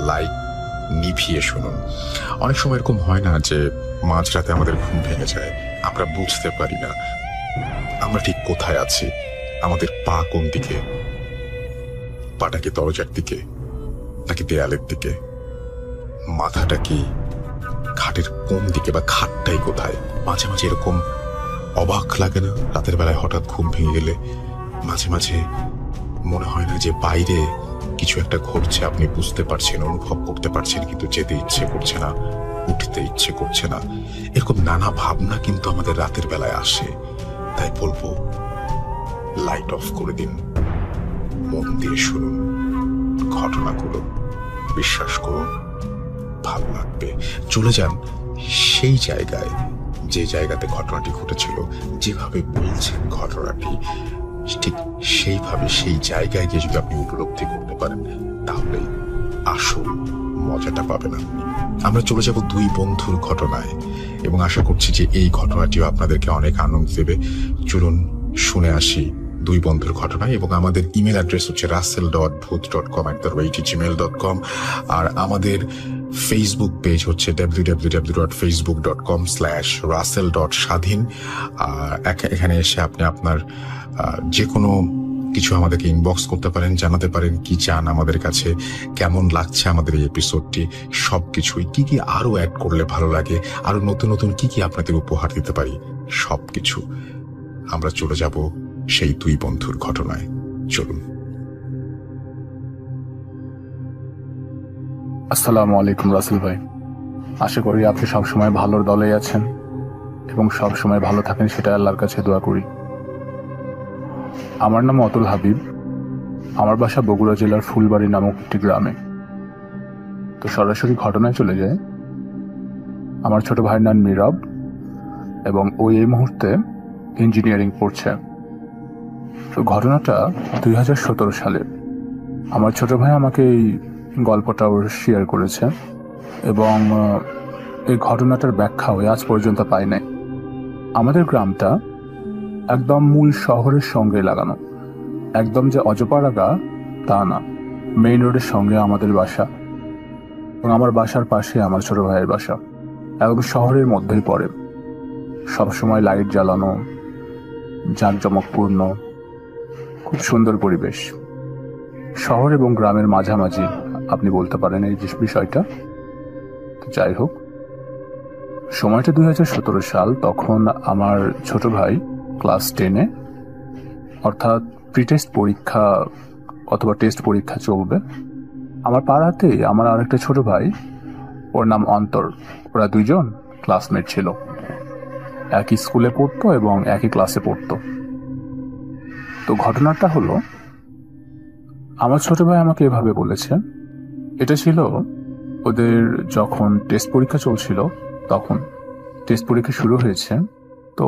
লাইট নিভিয়ে শুনুন। অনেক সময় এরকম হয় না যে মাঝরাতে আমাদের ঘুম ভেঙে যায়, আমরা বুঝতে পারি না আমরা ঠিক কোথায় আছি। আমাদের পা কোন দিকে, পাটা কি দরজার দিকে নাকি দেয়ালের দিকে, মাথাটা কি খাটের কোন দিকে বা খাটটাই কোথায়। মাঝে মাঝে এরকম অবাক লাগে না রাতের বেলায় হঠাৎ ঘুম ভেঙে গেলে? মাঝে মাঝে মনে হয় না যে বাইরে কিছু একটা ঘটছে, আপনি বুঝতে পারছেন, অনুভব করতে পারছেন, কিন্তু যেতে ইচ্ছে করছে না, উঠতে ইচ্ছে করছে না। এরকম নানা ভাবনা কিন্তু আমাদের রাতের বেলায় আসে। তাই বলবো, লাইট অফ করে দিন, মন দিয়ে শুনুন ঘটনাগুলো, বিশ্বাস করুন ভালো লাগবে। চলে যান সেই জায়গায় যে জায়গাতে ঘটনাটি ঘটেছিল, যেভাবে বলছেন ঘটনাটি ঠিক সেইভাবে সেই জায়গায় গিয়ে যদি আপনি উপলব্ধি করতে পারেন, তাহলে আসল মজাটা পাবেন আপনি। আমরা চলে যাব দুই বন্ধুর ঘটনায় এবং আশা করছি যে এই ঘটনাটিও আপনাদেরকে অনেক আনন্দ দেবে। চলুন শুনে আসি দুই বন্ধুর ঘটনায়। এবং আমাদের ইমেল অ্যাড্রেস হচ্ছে russell.booth.com@gmail.com, আর আমাদের ফেসবুক পেজ হচ্ছে www.facebook.com/russell.স্বাধীন। এখানে এসে আপনি আপনার যে কোনো কিছু আমাদেরকে ইনবক্স করতে পারেন, জানাতে পারেন কি চান আমাদের কাছে, কেমন লাগছে আমাদের এই এপিসোডটি, সবকিছুই কি কি আরো অ্যাড করলে ভালো লাগে, আরো নতুন নতুন কি কি আপনাদের উপহার দিতে পারি, সবকিছু। আমরা চলে যাব সেই দুই বন্ধুর ঘটনায়। চলুন। আসসালামু আলাইকুম রাসেল ভাই, আশা করি আপনি সবসময় ভালোর দলেই আছেন এবং সবসময় ভালো থাকেন, সেটা আল্লাহর কাছে দোয়া করি। আমার নাম অতুল হাবিব, আমার বাসা বগুড়া জেলার ফুলবাড়ি নামক একটি গ্রামে। তো সরাসরি ঘটনায় চলে যায়। আমার ছোট ভাইয়ের নাম নীরব এবং ও এই মুহূর্তে ইঞ্জিনিয়ারিং পড়ছে। তো ঘটনাটা 2017 সালে। আমার ছোট ভাই আমাকে এই গল্পটাও শেয়ার করেছে এবং এই ঘটনাটার ব্যাখ্যাও আজ পর্যন্ত পাই নাই। আমাদের গ্রামটা একদম মূল শহরের সঙ্গে লাগানো, একদম যে অজপাড়াগা তা না, মেইন রোডের সঙ্গে আমাদের বাসা এবং আমার বাসার পাশে আমার ছোট ভাইয়ের বাসা, একদম শহরের মধ্যেই পড়ে। সবসময় লাইট জ্বালানো, জাঁকজমকপূর্ণ, খুব সুন্দর পরিবেশ। শহর এবং গ্রামের মাঝামাঝি আপনি বলতে পারেন এই বিষয়টা। যাই হোক, সময়টা 2017 সাল। তখন আমার ছোট ভাই ক্লাস 10-এ, অর্থাৎ প্রিটেস্ট পরীক্ষা অথবা টেস্ট পরীক্ষা চলবে। আমার পাড়াতে আমার আরেকটা ছোট ভাই, ওর নাম অন্তর। ওরা দুইজন ক্লাসমেট ছিল, একই স্কুলে পড়তো এবং একই ক্লাসে পড়তো। তো ঘটনাটা হলো, আমার ছোট ভাই আমাকে এভাবে বলেছে, এটা ছিল ওদের যখন টেস্ট পরীক্ষা চলছিল, তখন টেস্ট পরীক্ষা শুরু হয়েছে। তো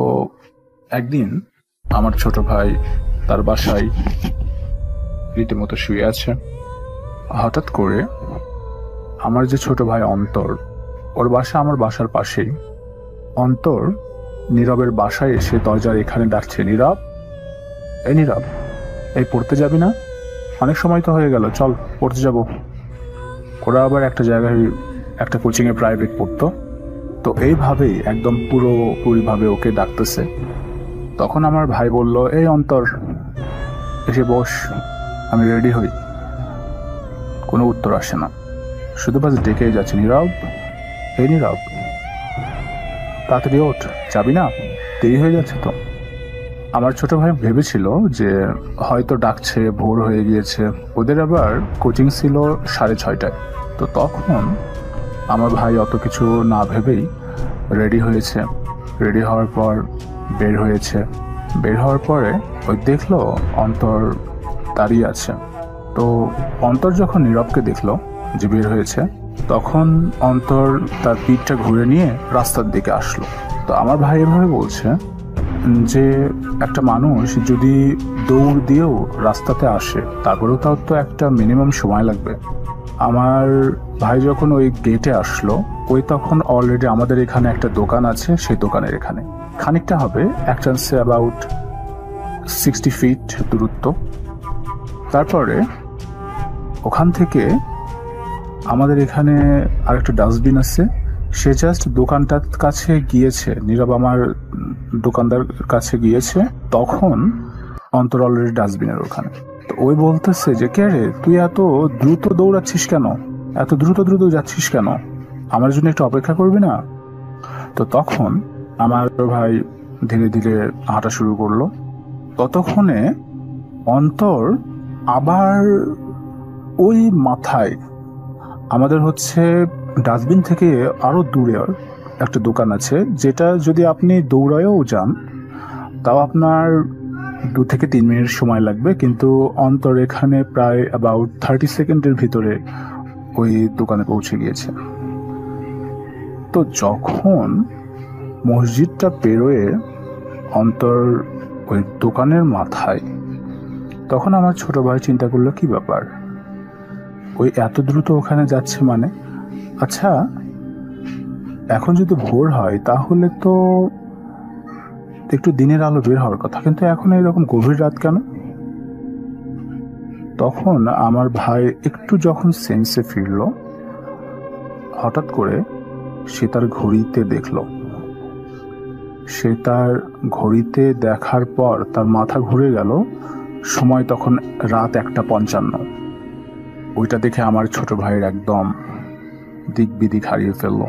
একদিন আমার ছোট ভাই তার বাসায় রীতিমতো শুয়ে আছে। হঠাৎ করে আমার যে ছোট ভাই অন্তর, ওর বাসা আমার বাসার পাশেই। অন্তর নীরবের বাসায় এসে দরজার এখানে ডাকছে, নীরব, এই নীরব, এই পড়তে যাবি না? অনেক সময় তো হয়ে গেল, চল পড়তে যাব। ওরা আবার একটা জায়গায় একটা কোচিংয়ে প্রাইভেট পড়তো। তো এইভাবেই একদম পুরোপুরিভাবে ওকে ডাকতেছে। তখন আমার ভাই বলল, এই অন্তর, এসে বস, আমি রেডি হই। কোনো উত্তর আসে না, শুধু বাস ডেকেই যাচ্ছে, নীরব, এই নীরব, তাড়াতাড়ি ওঠ, যাবি না? দেরি হয়ে যাচ্ছে তো। আমার ছোট ভাই ভেবেছিল যে হয়তো ডাকছে, ভোর হয়ে গিয়েছে। ওদের আবার কোচিং ছিল 6:30টায়। তো তখন আমার ভাই অত কিছু না ভেবেই রেডি হয়েছে। রেডি হওয়ার পর বের হয়েছে। বের হওয়ার পরে ওই দেখলো অন্তর দাঁড়িয়ে আছে। তো অন্তর যখন নীরবকে দেখলো যে বের হয়েছে, তখন অন্তর তার পিঠটা ঘুরে নিয়ে রাস্তার দিকে আসলো। তো আমার ভাই এভাবে বলছে যে একটা মানুষ যদি দৌড় দিয়েও রাস্তাতে আসে, তারপরেও তার তো একটা মিনিমাম সময় লাগবে। আমার ভাই যখন ওই গেটে আসলো, ওই তখন অলরেডি আমাদের এখানে একটা দোকান আছে, সেই দোকানের এখানে খানিকটা হবে, একটান্সে অ্যাবাউট 60 ফিট দূরত্ব। তারপরে ওখান থেকে আমাদের এখানে আরেকটা ডাস্টবিন আছে, সে জাস্ট দোকানটার কাছে গিয়েছে, নীরব আমার দোকানদার কাছে গিয়েছে, তখন অন্তর অলরেডি ডাস্টবিনের ওখানে। তো ওই বলতেছে যে কে রে, তুই এত দ্রুত দৌড়াচ্ছিস কেন, এত দ্রুত দ্রুত যাচ্ছিস কেন, আমার জন্য একটু অপেক্ষা করবি না? তো তখন আমার ভাই ধীরে ধীরে হাঁটা শুরু করলো। ততক্ষণে অন্তর আবার ওই মাথায়, আমাদের হচ্ছে ডাস্টবিন থেকে আরো দূরে একটা দোকান আছে, যেটা যদি আপনি দৌড়ায়ও যান তাও আপনার 2 থেকে 3 মিনিট সময় লাগবে, কিন্তু অন্তর এখানে প্রায় অ্যাবাউট 30 সেকেন্ডের ভিতরে ওই দোকানে পৌঁছে গিয়েছে। তো যখন মসজিদটা পেরোয়ে অন্তর ওই দোকানের মাথায়, তখন আমার ছোট ভাই চিন্তা করলো কি ব্যাপার, ওই এত দ্রুত ওখানে যাচ্ছে মানে, আচ্ছা এখন যদি ভোর হয় তাহলে তো একটু দিনের আলো বের হওয়ার কথা, কিন্তু এখন এরকম গভীর রাত কেন? তখন আমার ভাই একটু যখন সেন্সে ফিরল, হঠাৎ করে সে তার ঘড়িতে দেখলো। সে তার ঘড়িতে দেখার পর তার মাথা ঘুরে গেল, সময় তখন রাত 1:55। ওইটা দেখে আমার ছোট ভাইয়ের একদম দিক বিদিক হারিয়ে ফেলল।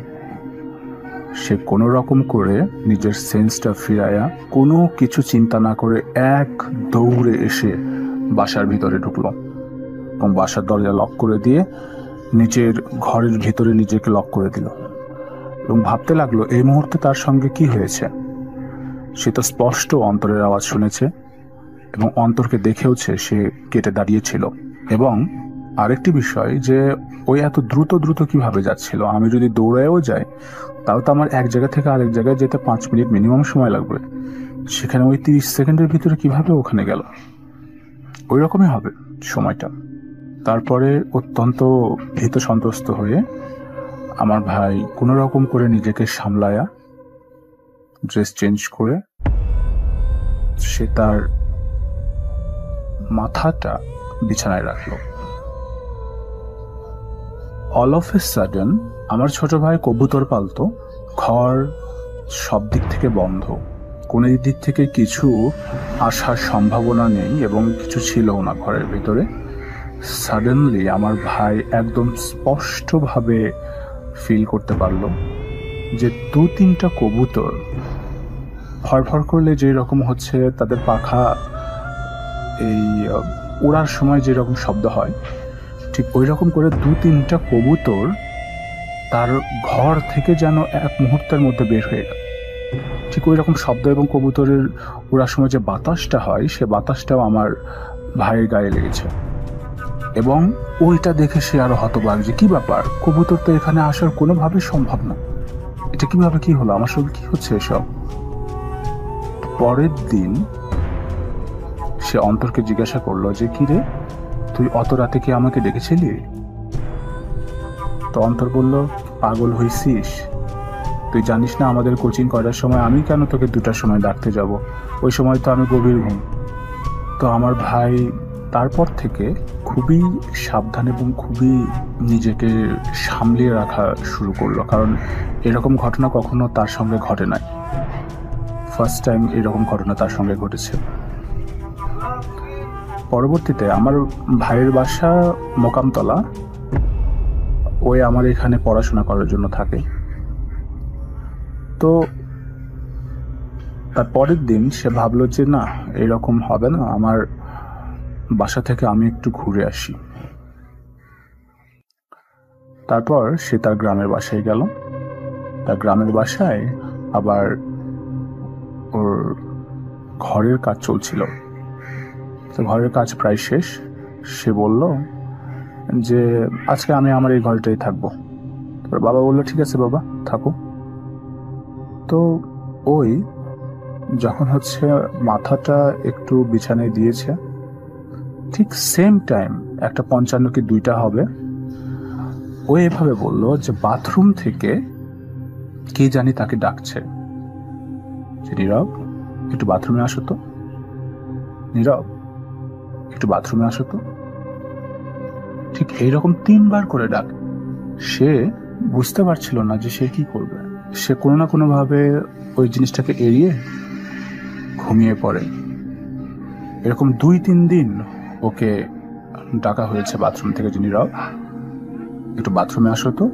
সে কোনো রকম করে নিজের সেন্সটা ফিরায়া কোনো কিছু চিন্তা না করে এক দৌড়ে এসে বাসার ভিতরে ঢুকলো এবং বাসার দরজা লক করে দিয়ে নিজের ঘরের ভিতরে নিজেকে লক করে দিল এবং ভাবতে লাগলো এই মুহূর্তে তার সঙ্গে কি হয়েছে। সে তো স্পষ্ট অন্তরের আওয়াজ শুনেছে এবং অন্তরকে দেখেওছে সে কেটে দাঁড়িয়েছিল। এবং আরেকটি বিষয় যে ওই এত দ্রুত দ্রুত কিভাবে যাচ্ছিল, আমি যদি দৌড়ায়ও যাই তাও তো আমার এক জায়গা থেকে আরেক জায়গায় যেতে 5 মিনিট মিনিমাম সময় লাগবে, সেখানে ওই 30 সেকেন্ডের ভিতরে কিভাবে ওখানে গেল? ওই রকমই হবে সময়টা। তারপরে অত্যন্ত ভীত সন্ত্রস্ত হয়ে আমার ভাই কোনো রকম করে নিজেকে সামলায়া ড্রেস চেঞ্জ করে সে তার মাথাটা বিছানায় রাখলো। অল অফ এ সাডেন আমার ছোট ভাই কবুতর পালতো, ঘর সব দিক থেকে বন্ধ, কোনো দিক থেকে কিছু আসার সম্ভাবনা নেই এবং কিছু ছিলও না ঘরের ভিতরে। সাডেনলি আমার ভাই একদম স্পষ্টভাবে ফিল করতে পারলো যে 2-3টা কবুতর ফরফর করলে যে রকম হচ্ছে তাদের পাখা এই ওড়ার সময় যে রকম শব্দ হয়, ঠিক ওই রকম করে 2-3টা কবুতর তার ঘর থেকে যেন এক মুহূর্তের মধ্যে বের হয়ে গেল। ঠিক ওই রকম শব্দ এবং কবুতরের ওড়ার সময় যে বাতাসটা হয় সে বাতাসটাও আমার ভাইয়ের গায়ে লেগেছে এবং ওইটা দেখে সে আরো হতবাক যে কি ব্যাপার, কবুতর তো এখানে আসার কোনোভাবে সম্ভব না, এটা কিভাবে কি হলো, আমার সঙ্গে কি হচ্ছে এসব। পরের দিন সে অন্তরকে জিজ্ঞাসা করলো যে কি রে, তুই অত রাতে কি আমাকে ডেকেছিলি? তো অন্তর বলল, পাগল হইছিস, তুই জানিস না আমাদের কোচিং করার সময় আমি কেন তোকে 2টার সময় ডাকতে যাব, ওই সময় তো আমি গভীর ঘুম। তো আমার ভাই তারপর থেকে খুবই সাবধান এবং খুবই নিজেকে সামলিয়ে রাখা শুরু করলো, কারণ এরকম ঘটনা কখনো তার সঙ্গে ঘটে নাই, ফার্স্ট টাইম এরকম ঘটনা তার সঙ্গে ঘটেছে। পরবর্তীতে আমার ভাইয়ের বাসা মোকামতলা, ওই আমার এখানে পড়াশোনা করার জন্য থাকে। তো তার পরের দিন সে ভাবলো যে না, এরকম হবে না, আমার বাসা থেকে আমি একটু ঘুরে আসি। তারপর সে তার গ্রামের বাসায় গেল। তার গ্রামের বাসায় আবার ওর ঘরের কাজ চলছিল, ঘরের কাজ প্রায় শেষ। সে বলল যে আজকে আমি আমার এই ঘরটাই থাকবো। বাবা বললো ঠিক আছে বাবা থাকো। তো ওই যখন হচ্ছে মাথাটা একটু বিছানায় দিয়েছে, ঠিক সেম টাইম 1:55 কি 2টা হবে, ও এভাবে বলল যে বাথরুম থেকে কে জানি তাকে ডাকছে, নীরব একটু বাথরুমে আসো তো, নীরব একটু বাথরুমে আসো তো। ঠিক এইরকম 3বার করে ডাক। সে বুঝতে পারছিল না যে সে কি করবে। সে কোনো না কোনোভাবে ওই জিনিসটাকে এড়িয়ে ঘুমিয়ে পড়ে। এরকম 2-3 দিন ওকে ডাকা হয়েছে বাথরুম থেকে, যে নীরব একটু বাথরুমে আসো তো,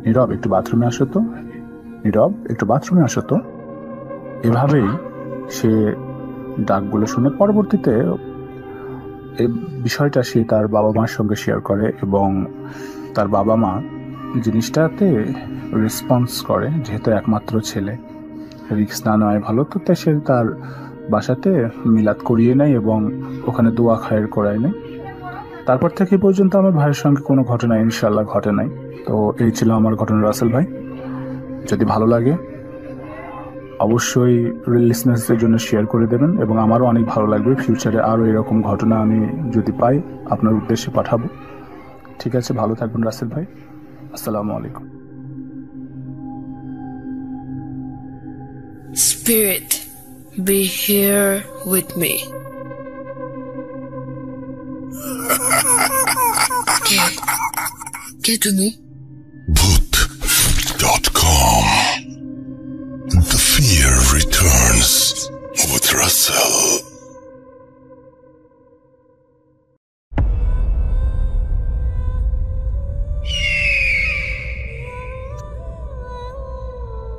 নীরব একটু বাথরুমে আসো তো, নীরব একটু বাথরুমে আসো তো। এভাবেই সে ডাকগুলো শুনে পরবর্তীতে এই বিষয়টা সে তার বাবা মার সঙ্গে শেয়ার করে, এবং তার বাবা মা জিনিসটাতে রেসপন্স করে। যেহেতু একমাত্র ছেলে, রিস্ক না নেওয়াই ভালো, তো তাই সে তার বাসাতে মিলাদ করিয়ে নেয় এবং ওখানে দোয়া খায়ের করায় নেয়। তারপর থেকে পর্যন্ত আমার ভাইয়ের সঙ্গে কোনো ঘটনা ইনশাল্লাহ ঘটে নাই। তো এই ছিল আমার ঘটনা রাসেল ভাই। যদি ভালো লাগে অবশ্যই লিসনার্সদের জন্য শেয়ার করে দেবেন, এবং আমারও অনেক ভালো লাগবে। ফিউচারে আরও এরকম ঘটনা আমি যদি পাই আপনার উদ্দেশ্যে পাঠাবো। ঠিক আছে, ভালো থাকবেন রাসেল ভাই। আসসালামু আলাইকুম। Spirit, be here with me. Get to me. Bhoot.com. The fear returns with Russell.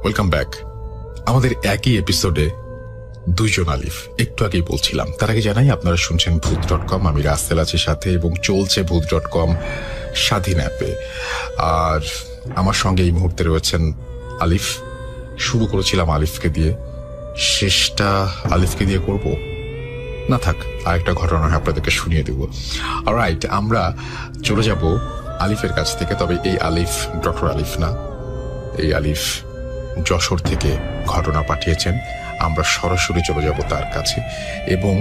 Welcome back. আমাদের একই এপিসোডে দুইজন আলিফ, একটু আগেই বলছিলাম। তার আগে জানাই আপনারা শুনছেন ভূত.com, আমি রাসেল আছি সাথে, এবং চলছে ভূত.com স্বাধীন অ্যাপে। আর আমার সঙ্গে এই মুহূর্তে রয়েছেন আলিফ। শুরু করেছিলাম আলিফকে দিয়ে, শেষটা আলিফকে দিয়ে করব না, থাক, আরেকটা ঘটনা আপনাদেরকে শুনিয়ে দেব। অলরাইট, আমরা চলে যাব আলিফের কাছ থেকে। তবে এই আলিফ ডক্টর আলিফ না, এই আলিফ যশোর থেকে ঘটনা পাঠিয়েছেন। আমরা সরাসরি চলে যাব তার কাছে, এবং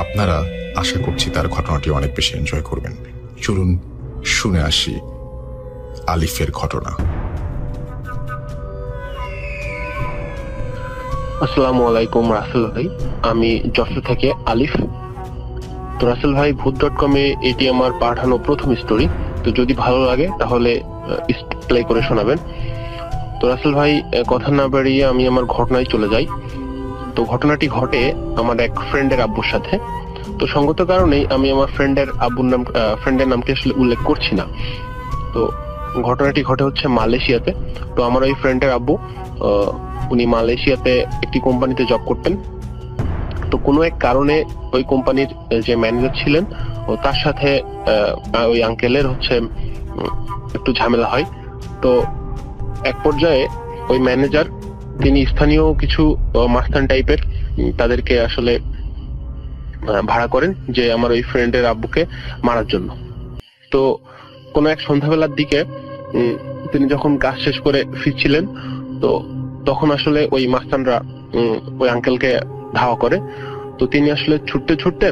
আপনারা আশা করছি তার ঘটনাটি অনেক বেশি এনজয় করবেন। চলুন শুনে আসি আলিফের ঘটনা। আসসালামু আলাইকুম রাসেল ভাই, আমি যশোর থেকে আলিফ। তো রাসেল ভাই, ভূত.com-এ এটি আমার পাঠানো প্রথম স্টোরি। তো যদি ভালো লাগে তাহলে প্লে করে শোনাবেন। তো রাসেল ভাই, কথা না বাড়িয়ে আমি আমার ঘটনায় চলে যাই। তো ঘটনাটি ঘটে আমার এক ফ্রেন্ডের আব্বুর সাথে। তো সঙ্গত কারণেই আমি আমার ফ্রেন্ডের নামকে আসলে উল্লেখ করছি না। তো ঘটনাটি ঘটে হচ্ছে মালয়েশিয়াতে। তো আমার ওই ফ্রেন্ডের আব্বু উনি মালয়েশিয়াতে একটি কোম্পানিতে জব করতেন। তো কোনো এক কারণে ওই কোম্পানির যে ম্যানেজার ছিলেন, ও তার সাথে ওই আঙ্কেলের হচ্ছে একটু ঝামেলা হয়। তো এক পর্যায়ে ওই ম্যানেজার, তিনি স্থানীয় কিছু মাস্তান টাইপের তাদেরকে আসলে ভাড়া করেন যে আমার ওই ফ্রেন্ডের আব্বুকে মারার জন্য। তো কোনো এক সন্ধ্যাবেলার দিকে তিনি যখন কাজ শেষ করে ফিরছিলেন, তো তখন আসলে ওই মাস্তানরা ওই আঙ্কেলকে ধাওয়া করে। তো তিনি আসলে ছুটতে ছুটতে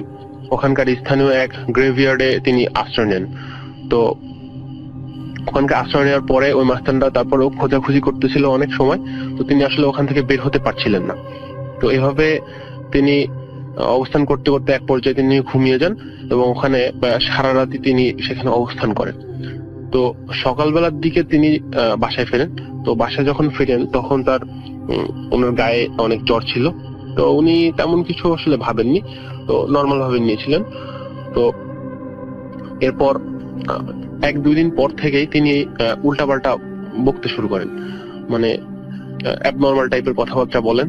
ওখানকার স্থানীয় এক গ্রেভিয়ার্ডে তিনি আশ্রয় নেন। তো ওখানকে আশ্রয় নেওয়ার পরে ওই মাস্তানরা তারপরেও খোঁজাখুঁজি করতেছিল অনেক সময়। তো তিনি আসলে ওখান থেকে বের হতে পারছিলেন না। তো এভাবে তিনি অবস্থান করতে করতে এক পর্যায়ে তিনি ঘুমিয়ে যান, এবং ওখানে সারা রাতই তিনি সেখানে অবস্থান করেন। তো সকালবেলার দিকে তিনি বাসায় ফেরেন। তো বাসায় যখন ফিরেন তখন ওনার গায়ে অনেক জ্বর ছিল। তো উনি তেমন কিছু আসলে ভাবেননি, তো নর্মাল ভাবে নিয়েছিলেন। তো এরপর 1-2 দিন পর থেকেই তিনি উল্টাপাল্টা বকতে শুরু করেন, মানে অ্যাবনর্মাল টাইপের কথাবার্তা বলেন।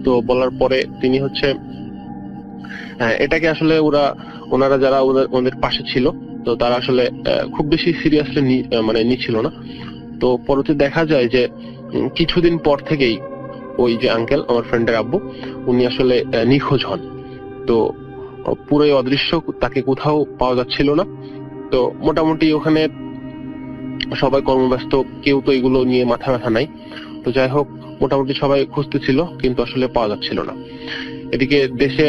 তো বলার পরে তিনি হচ্ছে এটাকে আসলে ওনারা যারা ওদের পাশে ছিল, তো তারা আসলে খুব বেশি সিরিয়াসলি নিচ্ছিল না। তো পরবর্তী দেখা যায় যে কিছুদিন পর থেকেই ওই যে আঙ্কেল, আমার ফ্রেন্ডের আব্বু, উনি আসলে নিখোঁজ হন। তো পুরোই অদৃশ্য, তাকে কোথাও পাওয়া যাচ্ছিল না। তো মোটামুটি ওখানে সবাই কর্মব্যস্ত, কেউ তো এগুলো নিয়ে মাথা ব্যথা নাই। তো যাই হোক, মোটামুটি সবাই খুঁজতেছিল, কিন্তু আসলে পাওয়া যাচ্ছিল না। এদিকে দেশে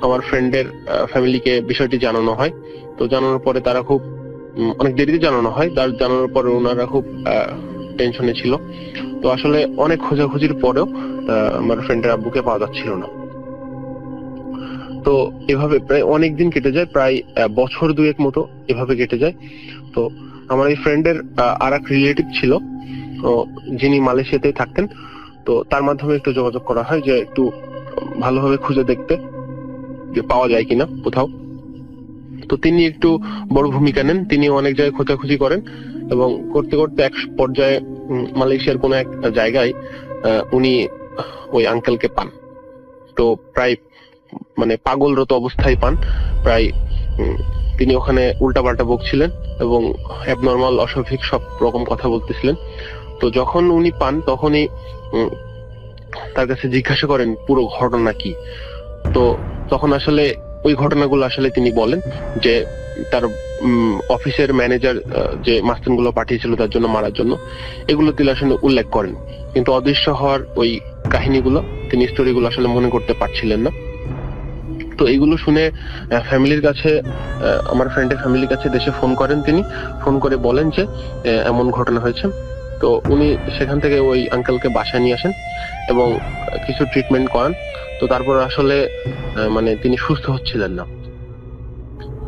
আমার ফ্রেন্ডের ফ্যামিলিকে বিষয়টি জানানো হয়। তো জানানোর পরে তারা খুব অনেক দেরিতে জানানো হয়। তার জানানোর পরে ওনারা খুব টেনশনে ছিল। তো আসলে অনেক খোঁজাখুঁজির পরেও আমার ফ্রেন্ডের আব্বুকে পাওয়া যাচ্ছিল না। তো এভাবে প্রায় অনেক দিন কেটে যায়, প্রায় বছর 2 মতো এভাবে কেটে যায়। তো আমার এই ফ্রেন্ডের আর এক রিলেটিভ ছিল যিনি মালয়েশিয়াতে থাকতেন। তো তার মাধ্যমে একটু যোগাযোগ করা হয় যে একটু ভালোভাবে খুঁজে দেখতে যে পাওয়া যায় কিনা কোথাও। তো তিনি একটু বড় ভূমিকা নেন, তিনি অনেক জায়গায় খোঁজাখুঁজি করেন এবং করতে করতে এক পর্যায়ে মালয়েশিয়ার কোনো এক জায়গায় উনি ওই আঙ্কেলকে পান। তো প্রায় মানে পাগলরত অবস্থায় পান, প্রায় তিনি ওখানে উল্টাপাল্টা বকছিলেন এবং অ্যাবনর্মাল অস্বাভাবিক সব রকম কথা বলতেছিলেন। তো যখন উনি পান তখনই তার কাছে জিজ্ঞাসা করেন পুরো ঘটনা কি। তো তখন আসলে ওই ঘটনাগুলো আসলে তিনি বলেন যে তার অফিসের ম্যানেজার যে মাস্তানগুলো পাঠিয়েছিল তার জন্য মারার জন্য, এগুলো তিনি আসলে উল্লেখ করেন, কিন্তু অদৃশ্য হওয়ার ওই কাহিনীগুলো তিনি স্টোরিগুলো আসলে মনে করতে পারছিলেন না। তো এইগুলো শুনে ফ্যামিলির কাছে, আমার ফ্রেন্ডের ফ্যামিলির কাছে দেশে ফোন করেন, তিনি ফোন করে বলেন যে এমন ঘটনা হয়েছে। তো উনি সেখান থেকে ওই আঙ্কেলকে বাসায় নিয়ে আসেন এবং কিছু ট্রিটমেন্ট করান। তো তারপর আসলে মানে তিনি সুস্থ হচ্ছিলেন না।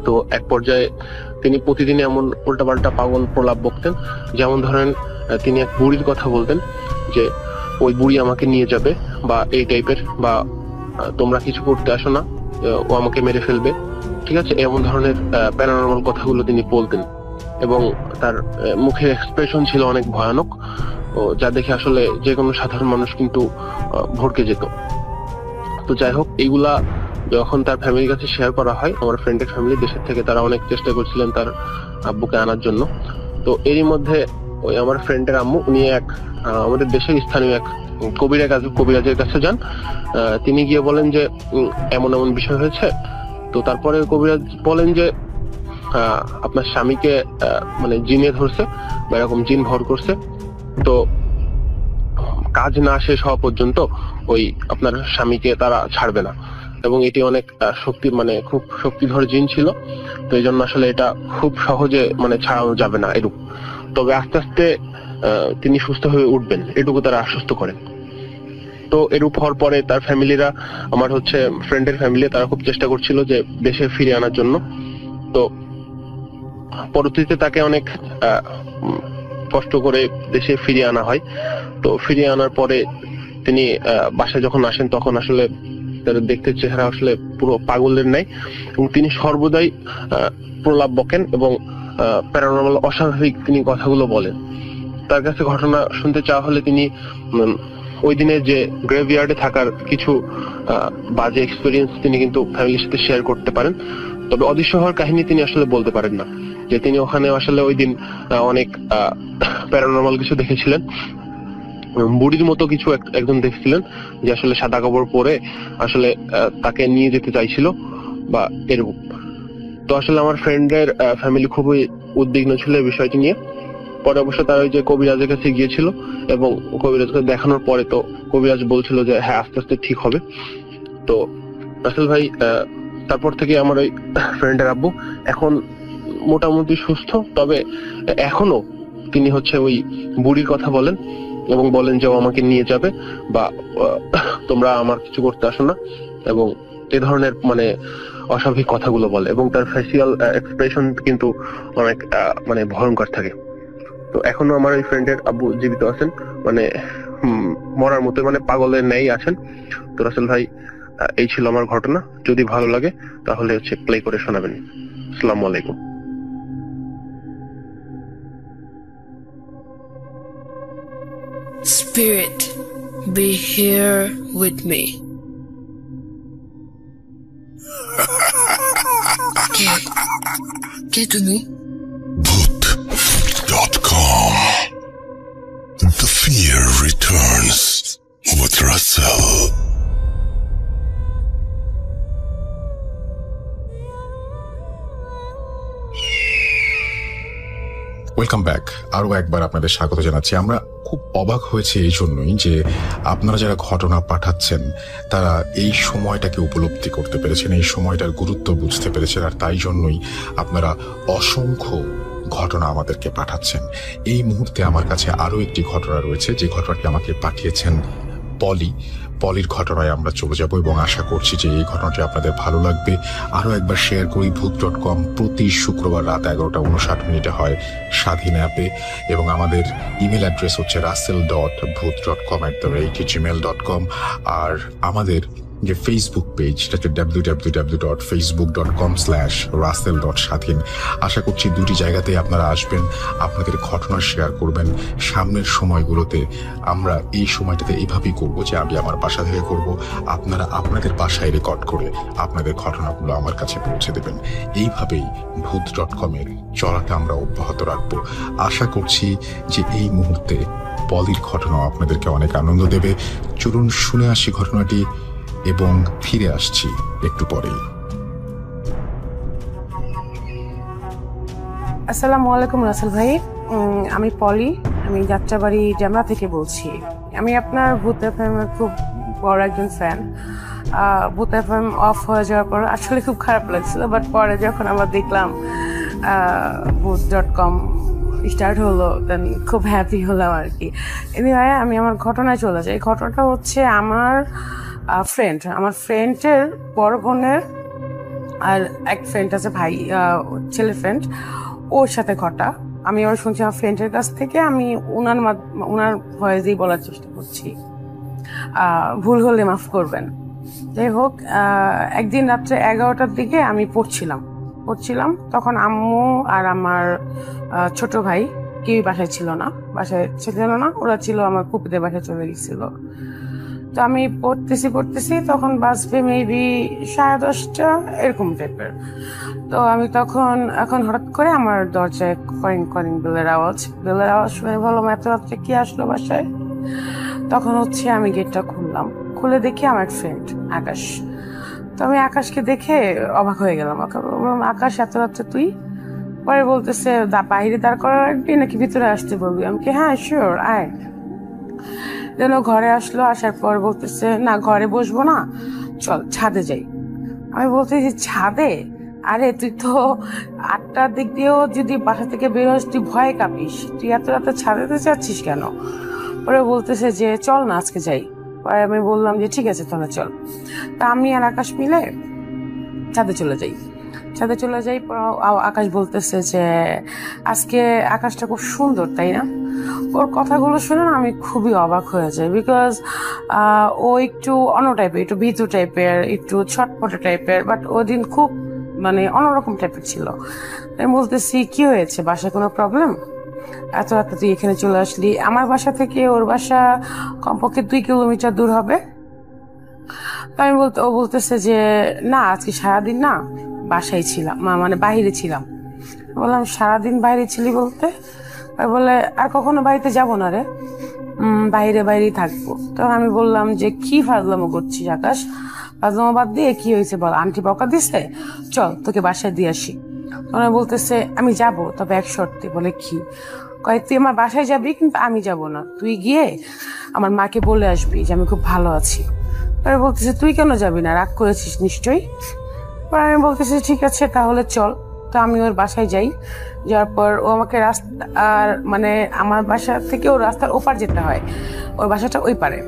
তো এক পর্যায়ে তিনি প্রতিদিন এমন উল্টাপাল্টা পাগল প্রলাপ বকতেন, যেমন ধরেন তিনি এক বুড়ির কথা বলতেন যে ওই বুড়ি আমাকে নিয়ে যাবে বা এই টাইপের, বা তোমরা কিছু করতে আসো না, ও আমাকে মেরে ফেলবে, ঠিক আছে, এমন ধরনের প্যারানর্মাল কথাগুলো তিনি বলতেন এবং তার মুখের এক্সপ্রেশন ছিল অনেক ভয়ানক, যা দেখে আসলে যে কোনো সাধারণ মানুষ কিন্তু ভড়কে যেত। তো যাই হোক, এইগুলা যখন তার ফ্যামিলির কাছে শেয়ার করা হয়, আমার ফ্রেন্ডের ফ্যামিলি দেশের থেকে তারা অনেক চেষ্টা করছিলেন তার আব্বুকে আনার জন্য। তো এরই মধ্যে ওই আমার ফ্রেন্ডের আম্মু উনি এক আমাদের দেশের স্থানীয় এক কবিরাজের কাছে যান। তিনি গিয়ে বলেন যে এমন এমন বিষয় হয়েছে। তো তারপরে কবিরাজ বলেন যে আপনার স্বামীকে মানে জিনে ধরছে বা এরকম জিন ভর করছে। তো কাজ না শেষ হওয়া পর্যন্ত ওই আপনার স্বামীকে তারা ছাড়বে না, এবং এটি অনেক মানে খুব শক্তিধর জিন ছিল। তো এই জন্য আসলে এটা খুব সহজে মানে ছাড়ানো যাবে না এরূপ, তবে আস্তে আস্তে তিনি সুস্থ হয়ে উঠবেন, এটুকু তারা আশ্বস্ত করেন। তো এরূপ হওয়ার পরে তার ফ্যামিলিরা, আমার হচ্ছে ফ্রেন্ডের ফ্যামিলি, তারা খুব চেষ্টা করছিল যে দেশে ফিরে আনার জন্য। তো পরবর্তীতে তাকে অনেক কষ্ট করে দেশে ফিরিয়ে আনা হয়। তো ফিরিয়ে আনার পরে তিনি বাসায় যখন আসেন তখন আসলে তার দেখতে চেহারা আসলে পুরো পাগলের নাই, এবং তিনি সর্বদাই প্রলাপ বকেন এবং প্যারানর্মাল অস্বাভাবিক তিনি কথাগুলো বলেন। তার কাছে ঘটনা শুনতে চাওয়া হলে তিনি ওই দিনে যে গ্রেভইয়ার্ডে থাকার কিছু বাজে এক্সপিরিয়েন্স তিনি কিন্তু ফ্যামিলির সাথে শেয়ার করতে পারেন, তবে অদৃশ্য হওয়ার কাহিনী তিনি আসলে বলতে পারেন না, যে তিনি ওখানে আসলে ওই দিন অনেক প্যারানর্মাল কিছু দেখেছিলেন। বুড়ির মতো কিছু একজন দেখছিলেন যে আসলে সাদা কাপড় পরে আসলে তাকে নিয়ে যেতে চাইছিল বা এরকম। তো আসলে আমার ফ্রেন্ডের ফ্যামিলি খুবই উদ্বিগ্ন ছিল এই বিষয়টি নিয়ে। পরে অবশ্য তারা ওই যে কবিরাজের কাছে গিয়েছিল এবং কবিরাজকে দেখানোর পরে তো কবিরাজ বলছিল যে হ্যাঁ আস্তে আস্তে ঠিক হবে। তো রাসেল ভাই, তারপর থেকে আমার ওই ফ্রেন্ডের আব্বু এখন মোটামুটি সুস্থ, তবে এখনো তিনি হচ্ছে ওই বুড়ির কথা বলেন এবং বলেন যে ও আমাকে নিয়ে যাবে বা তোমরা আমার কিছু করতে আসো না, এবং এ ধরনের মানে অস্বাভাবিক কথাগুলো বলে, এবং তার ফেসিয়াল এক্সপ্রেশন কিন্তু অনেক মানে ভয়ঙ্কর থাকে। তো এখনো আমার ওই ফ্রেন্ডের আব্বু জীবিত আছেন, মানে মরার মতো, মানে পাগলের ন্যায় আছেন। তো রাসেল ভাই, এই ছিল আমার ঘটনা। যদি ভালো লাগে তাহলে হচ্ছে প্লে করে শোনাবেন। আসসালামু আলাইকুম। Spirit, be here with me. কে তুমি? Bhoot.com. The fear returns with Russell. Welcome back. আরো একবার আপনাদের স্বাগত জানাচ্ছি। আমরা খুব অবাক হয়েছে এই জন্যই যে আপনারা যারা ঘটনা পাঠাচ্ছেন তারা এই সময়টাকে উপলব্ধি করতে পেরেছেন, এই সময়টার গুরুত্ব বুঝতে পেরেছেন, আর তাই জন্যই আপনারা অসংখ্য ঘটনা আমাদেরকে পাঠাচ্ছেন। এই মুহূর্তে আমার কাছে আরো একটি ঘটনা রয়েছে, যে ঘটনাটি আমাকে পাঠিয়েছেন পলির ঘটনায় আমরা চলে যাব এবং আশা করছি যে এই ঘটনাটি আপনাদের ভালো লাগবে। আরও একবার শেয়ার করি, ভূত.com প্রতি শুক্রবার রাত 11:59 হয় স্বাধীন অ্যাপে, এবং আমাদের ইমেল অ্যাড্রেস হচ্ছে russell.booth.com@gmail.com। আর আমাদের যে ফেসবুক পেজ সেটা হচ্ছে www.facebook.com/russell.স্বাধীন। আশা করছি দুটি জায়গাতেই আপনারা আসবেন, আপনাদের ঘটনা শেয়ার করবেন। সামনের সময়গুলোতে আমরা এই সময়টাতে এইভাবেই করব যে আমি আমার বাসা থেকে করব, আপনারা আপনাদের বাসায় রেকর্ড করে আপনাদের ঘটনাগুলো আমার কাছে পৌঁছে দেবেন। এইভাবেই ভূত.com-এর চলাটা আমরা অব্যাহত রাখবো। আশা করছি যে এই মুহূর্তে পলির ঘটনা আপনাদেরকে অনেক আনন্দ দেবে। চলুন শুনে আসি ঘটনাটি এবং ফিরে আসছি একটু পরেই। আসসালামু আলাইকুম রাসেল ভাই, আমি পলি, আমি যাত্রাবাড়ি জামরা থেকে বলছি। আমি আপনার ভূত এফএম এর খুব বড় একজন ফ্যান। ভূত এফএম অফ হয়ে যাওয়ার পর আসলে খুব খারাপ লাগছিল, বাট পরে যখন আমরা দেখলাম ভূত.com স্টার্ট হলো, দেন খুব হ্যাপি হলাম আর কি। এনিওয়ে, আমি আমার ঘটনায় চলে যাই। ঘটনাটা হচ্ছে আমার ফ্রেন্ডের বড় বোনের আর এক ফ্রেন্ড আছে, ভাই ছেলে ফ্রেন্ড, ওর সাথে ঘটা। আমি আবার শুনছি আমার ফ্রেন্ডের কাছ থেকে, আমি ওনার ভয়েসেই বলার চেষ্টা করছি, ভুল হলে মাফ করবেন। যাই হোক, একদিন রাত্রে 11টার দিকে আমি পড়ছিলাম, তখন আম্মু আর আমার ছোট ভাই কেউই বাসায় ছিল না, ওরা ছিল আমার পুপিদের বাসায় চলে গেছিল। তো আমি পড়তেছি, তখন বাজবে মেবি 10:30 এরকম টাইপের। তো আমি এখন হঠাৎ করে আমার দরজায় করিং বেলের আওয়াজ শুনে ভাবলাম এত রাত্রে কি আসলো বাসায়। তখন হচ্ছে আমি গেটটা খুলে দেখি আমার ফ্রেন্ড আকাশ। তো আমি আকাশকে দেখে অবাক হয়ে গেলাম। আকাশ, এত রাত্রে তুই? পরে বলতেছে বাইরে দাঁড় করা রাখবি নাকি ভিতরে আসতে বলবি? আমি কি হ্যাঁ শিওর আয়। যেন ঘরে আসলো, আসার পর বলতেছে না ঘরে বসবো না, চল ছাদে যাই। আমি বলতেছি ছাদে? আরে তুই তো 8টার দিক দিয়েও যদি বাসা থেকে বেরোস তুই ভয়ে কাঁপিস, তুই এত রাতে ছাদেতে যাচ্ছিস কেন? পরে বলতেছে যে চল না আজকে যাই। পরে আমি বললাম যে ঠিক আছে তাহলে চল। তা আমি আর আকাশ মিলে ছাদে চলে যাই। আকাশ বলতেছে যে আজকে আকাশটা খুব সুন্দর, তাই না? ওর কথাগুলো শুনে না আমি খুবই অবাক হয়ে যাই, বিকজ ও একটু অন্য টাইপের, একটু ভীতু টাইপের, একটু ছটপটে টাইপের, বাট ওদিন খুব অন্যরকম টাইপের ছিল। আমি বলতেছি কি হয়েছে, বাসায় কোনো প্রবলেম? এত রাতে তুই এখানে চলে আসলি? আমার বাসা থেকে ওর বাসা কমপক্ষে 2 কিলোমিটার দূর হবে। তো ও বলতেছে যে না আজকে সারাদিন না বাসায় ছিলাম, বাইরে ছিলাম। বললাম সারাদিন বাইরে ছিলি বলতে? বলে আর কখনো বাড়িতে যাব না রে, বাইরেই থাকবো। তখন আমি বললাম যে কি ফাজলামো করছিস আকাশ, ফাজলামো বাদ দিয়ে কি হয়েছে বল, আন্টি বকা দিছে, চল তোকে বাসায় দিয়ে আসি। তখন বলতেছে আমি যাব, তবে এক শর্তে। বলে কি? তুই আমার বাসায় যাবি কিন্তু আমি যাব না, তুই গিয়ে আমার মাকে বলে আসবি যে আমি খুব ভালো আছি। পরে বলতেছে তুই কেন যাবি না, রাগ করেছিস নিশ্চয়ই? পরে আমি বলতেছি ঠিক আছে তাহলে চল। তো আমি ওর বাসায় যাই, যাওয়ার পর ও আমাকে আর আমার বাসা থেকে ওর রাস্তার ওপার যেতে হয়, ওর বাসাটা ওই পারে।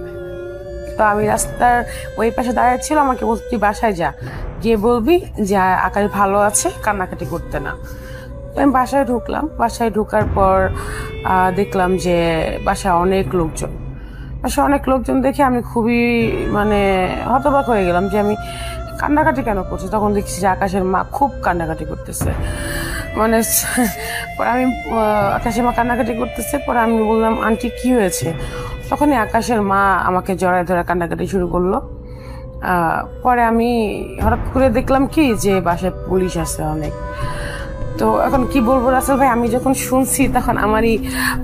তো আমি রাস্তার ওই পাশে দাঁড়িয়ে ছিল, আমাকে বলতে তুই বাসায় যা, গিয়ে বলবি যে আকাশ ভালো আছে, কান্নাকাটি করতে না। আমি বাসায় ঢুকলাম। বাসায় ঢুকার পর দেখলাম যে বাসায় অনেক লোকজন দেখে আমি খুবই হতবাক হয়ে গেলাম যে আমি কান্নাকাটি কেন করছে। তখন দেখছি যে আকাশের মা খুব কান্নাকাটি করতেছে, পরে আমি আকাশের মা কান্নাকাটি করতেছে। পরে আমি বললাম আন্টি কি হয়েছে? তখনই আকাশের মা আমাকে জড়ায় ধরে কান্নাকাটি শুরু করলো। পরে আমি হঠাৎ করে দেখলাম কি যে বাসায় পুলিশ আছে অনেক। তো এখন কি বলবো রাসেল ভাই, আমি যখন শুনছি তখন আমারই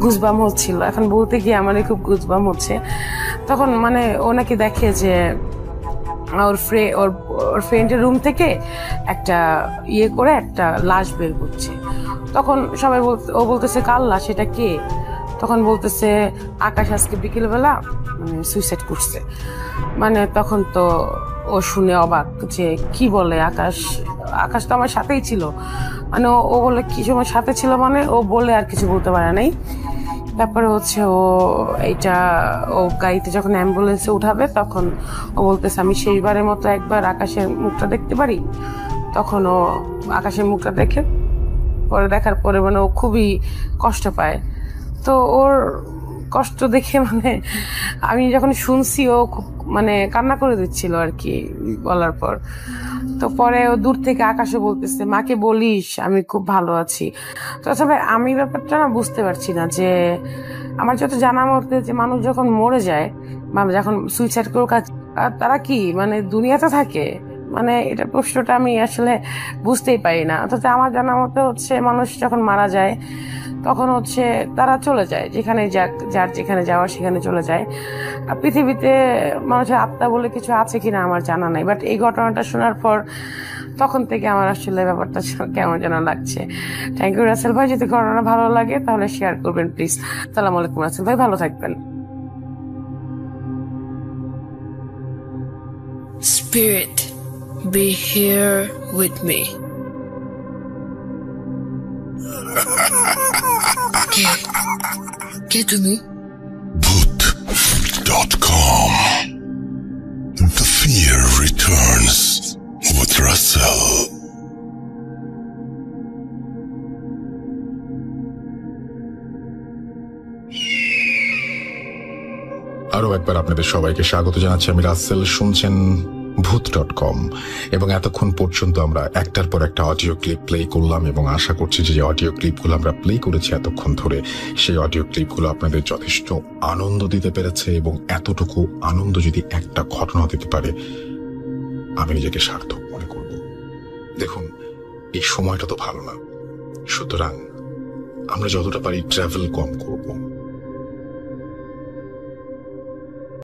গুজবাম হচ্ছিল, এখন বলতে গিয়ে আমারই খুব গুজবাম হচ্ছে। তখন ও নাকি দেখে যে ওর ফ্রেন্ডের রুম থেকে একটা একটা লাশ বের করছে। তখন সবাই ও বলতেছে কার লাশ, এটা কে? তখন বলতেছে আকাশ আজকে বিকেলবেলা সুইসাইড করছে। তখন তো ও শুনে অবাক যে কি বলে, আকাশ তো আমার সাথেই ছিল, ও বলে কি সময় সাথে ছিল ও বলে আর কিছু বলতে পারে নাই। তারপরে হচ্ছে ও এইটা ও গাড়িতে যখন অ্যাম্বুলেন্সে উঠাবে তখন ও বলতেছে আমি শেষবারের মতো একবার আকাশের মুখটা দেখতে পারি। তখন ও আকাশের মুখটা দেখে পরে দেখার পরে মানে ও খুবই কষ্ট পায়। তো ওর কষ্ট দেখে মানে আমি যখন শুনছি ও খুব মানে কান্না করে দিচ্ছিল আর কি বলার পর। তো পরে ও দূর থেকে আকাশে বলতেছে মাকে বলিস আমি খুব ভালো আছি। তো আসলে আমি ব্যাপারটা না বুঝতে পারছি না যে আমার যত জানা মতে যে মানুষ যখন মরে যায় বা যখন সুইসাইড করে তারা কি মানে দুনিয়াতে থাকে, মানে এটা প্রশ্নটা আমি আসলে বুঝতেই পারি না। অথচ আমার জানা মতে হচ্ছে মানুষ যখন মারা যায় তখন হচ্ছে তারা চলে যায় যেখানে যার যেখানে যাওয়ার সেখানে চলে যায়। আর পৃথিবীতে মানুষের আত্মা বলে কিছু আছে কিনা আমার জানা নাই, বাট এই ঘটনাটা শোনার পর তখন থেকে আমার আসলে ব্যাপারটা কেমন যেন লাগছে। থ্যাংক ইউ রাসেল ভাই, যদি ঘটনা ভালো লাগে তাহলে শেয়ার করবেন প্লিজ। আসসালামু আলাইকুম রাসেল ভাই, ভালো থাকবেন। Spirit, be here with me. কে তুমি? Bhoot.com. The fear returns with Russell. আরো একবার আপনাদের সবাইকে স্বাগত জানাচ্ছি, আমি রাসেল। শুনছেন ভূত.com এবং এতক্ষণ পর্যন্ত আমরা একটার পর একটা অডিও ক্লিপ প্লে করলাম এবং আশা করছি যে অডিও ক্লিপগুলো আমরা প্লে করেছি এতক্ষণ ধরে সেই অডিও ক্লিপগুলো আপনাদের যথেষ্ট আনন্দ দিতে পেরেছে, এবং এতটুকু আনন্দ যদি একটা ঘটনা দিতে পারে আমি নিজেকে সার্থক মনে করব। দেখুন, এই সময়টা তো ভালো না, সুতরাং আমরা যতটা পারি ট্রাভেল কম করব।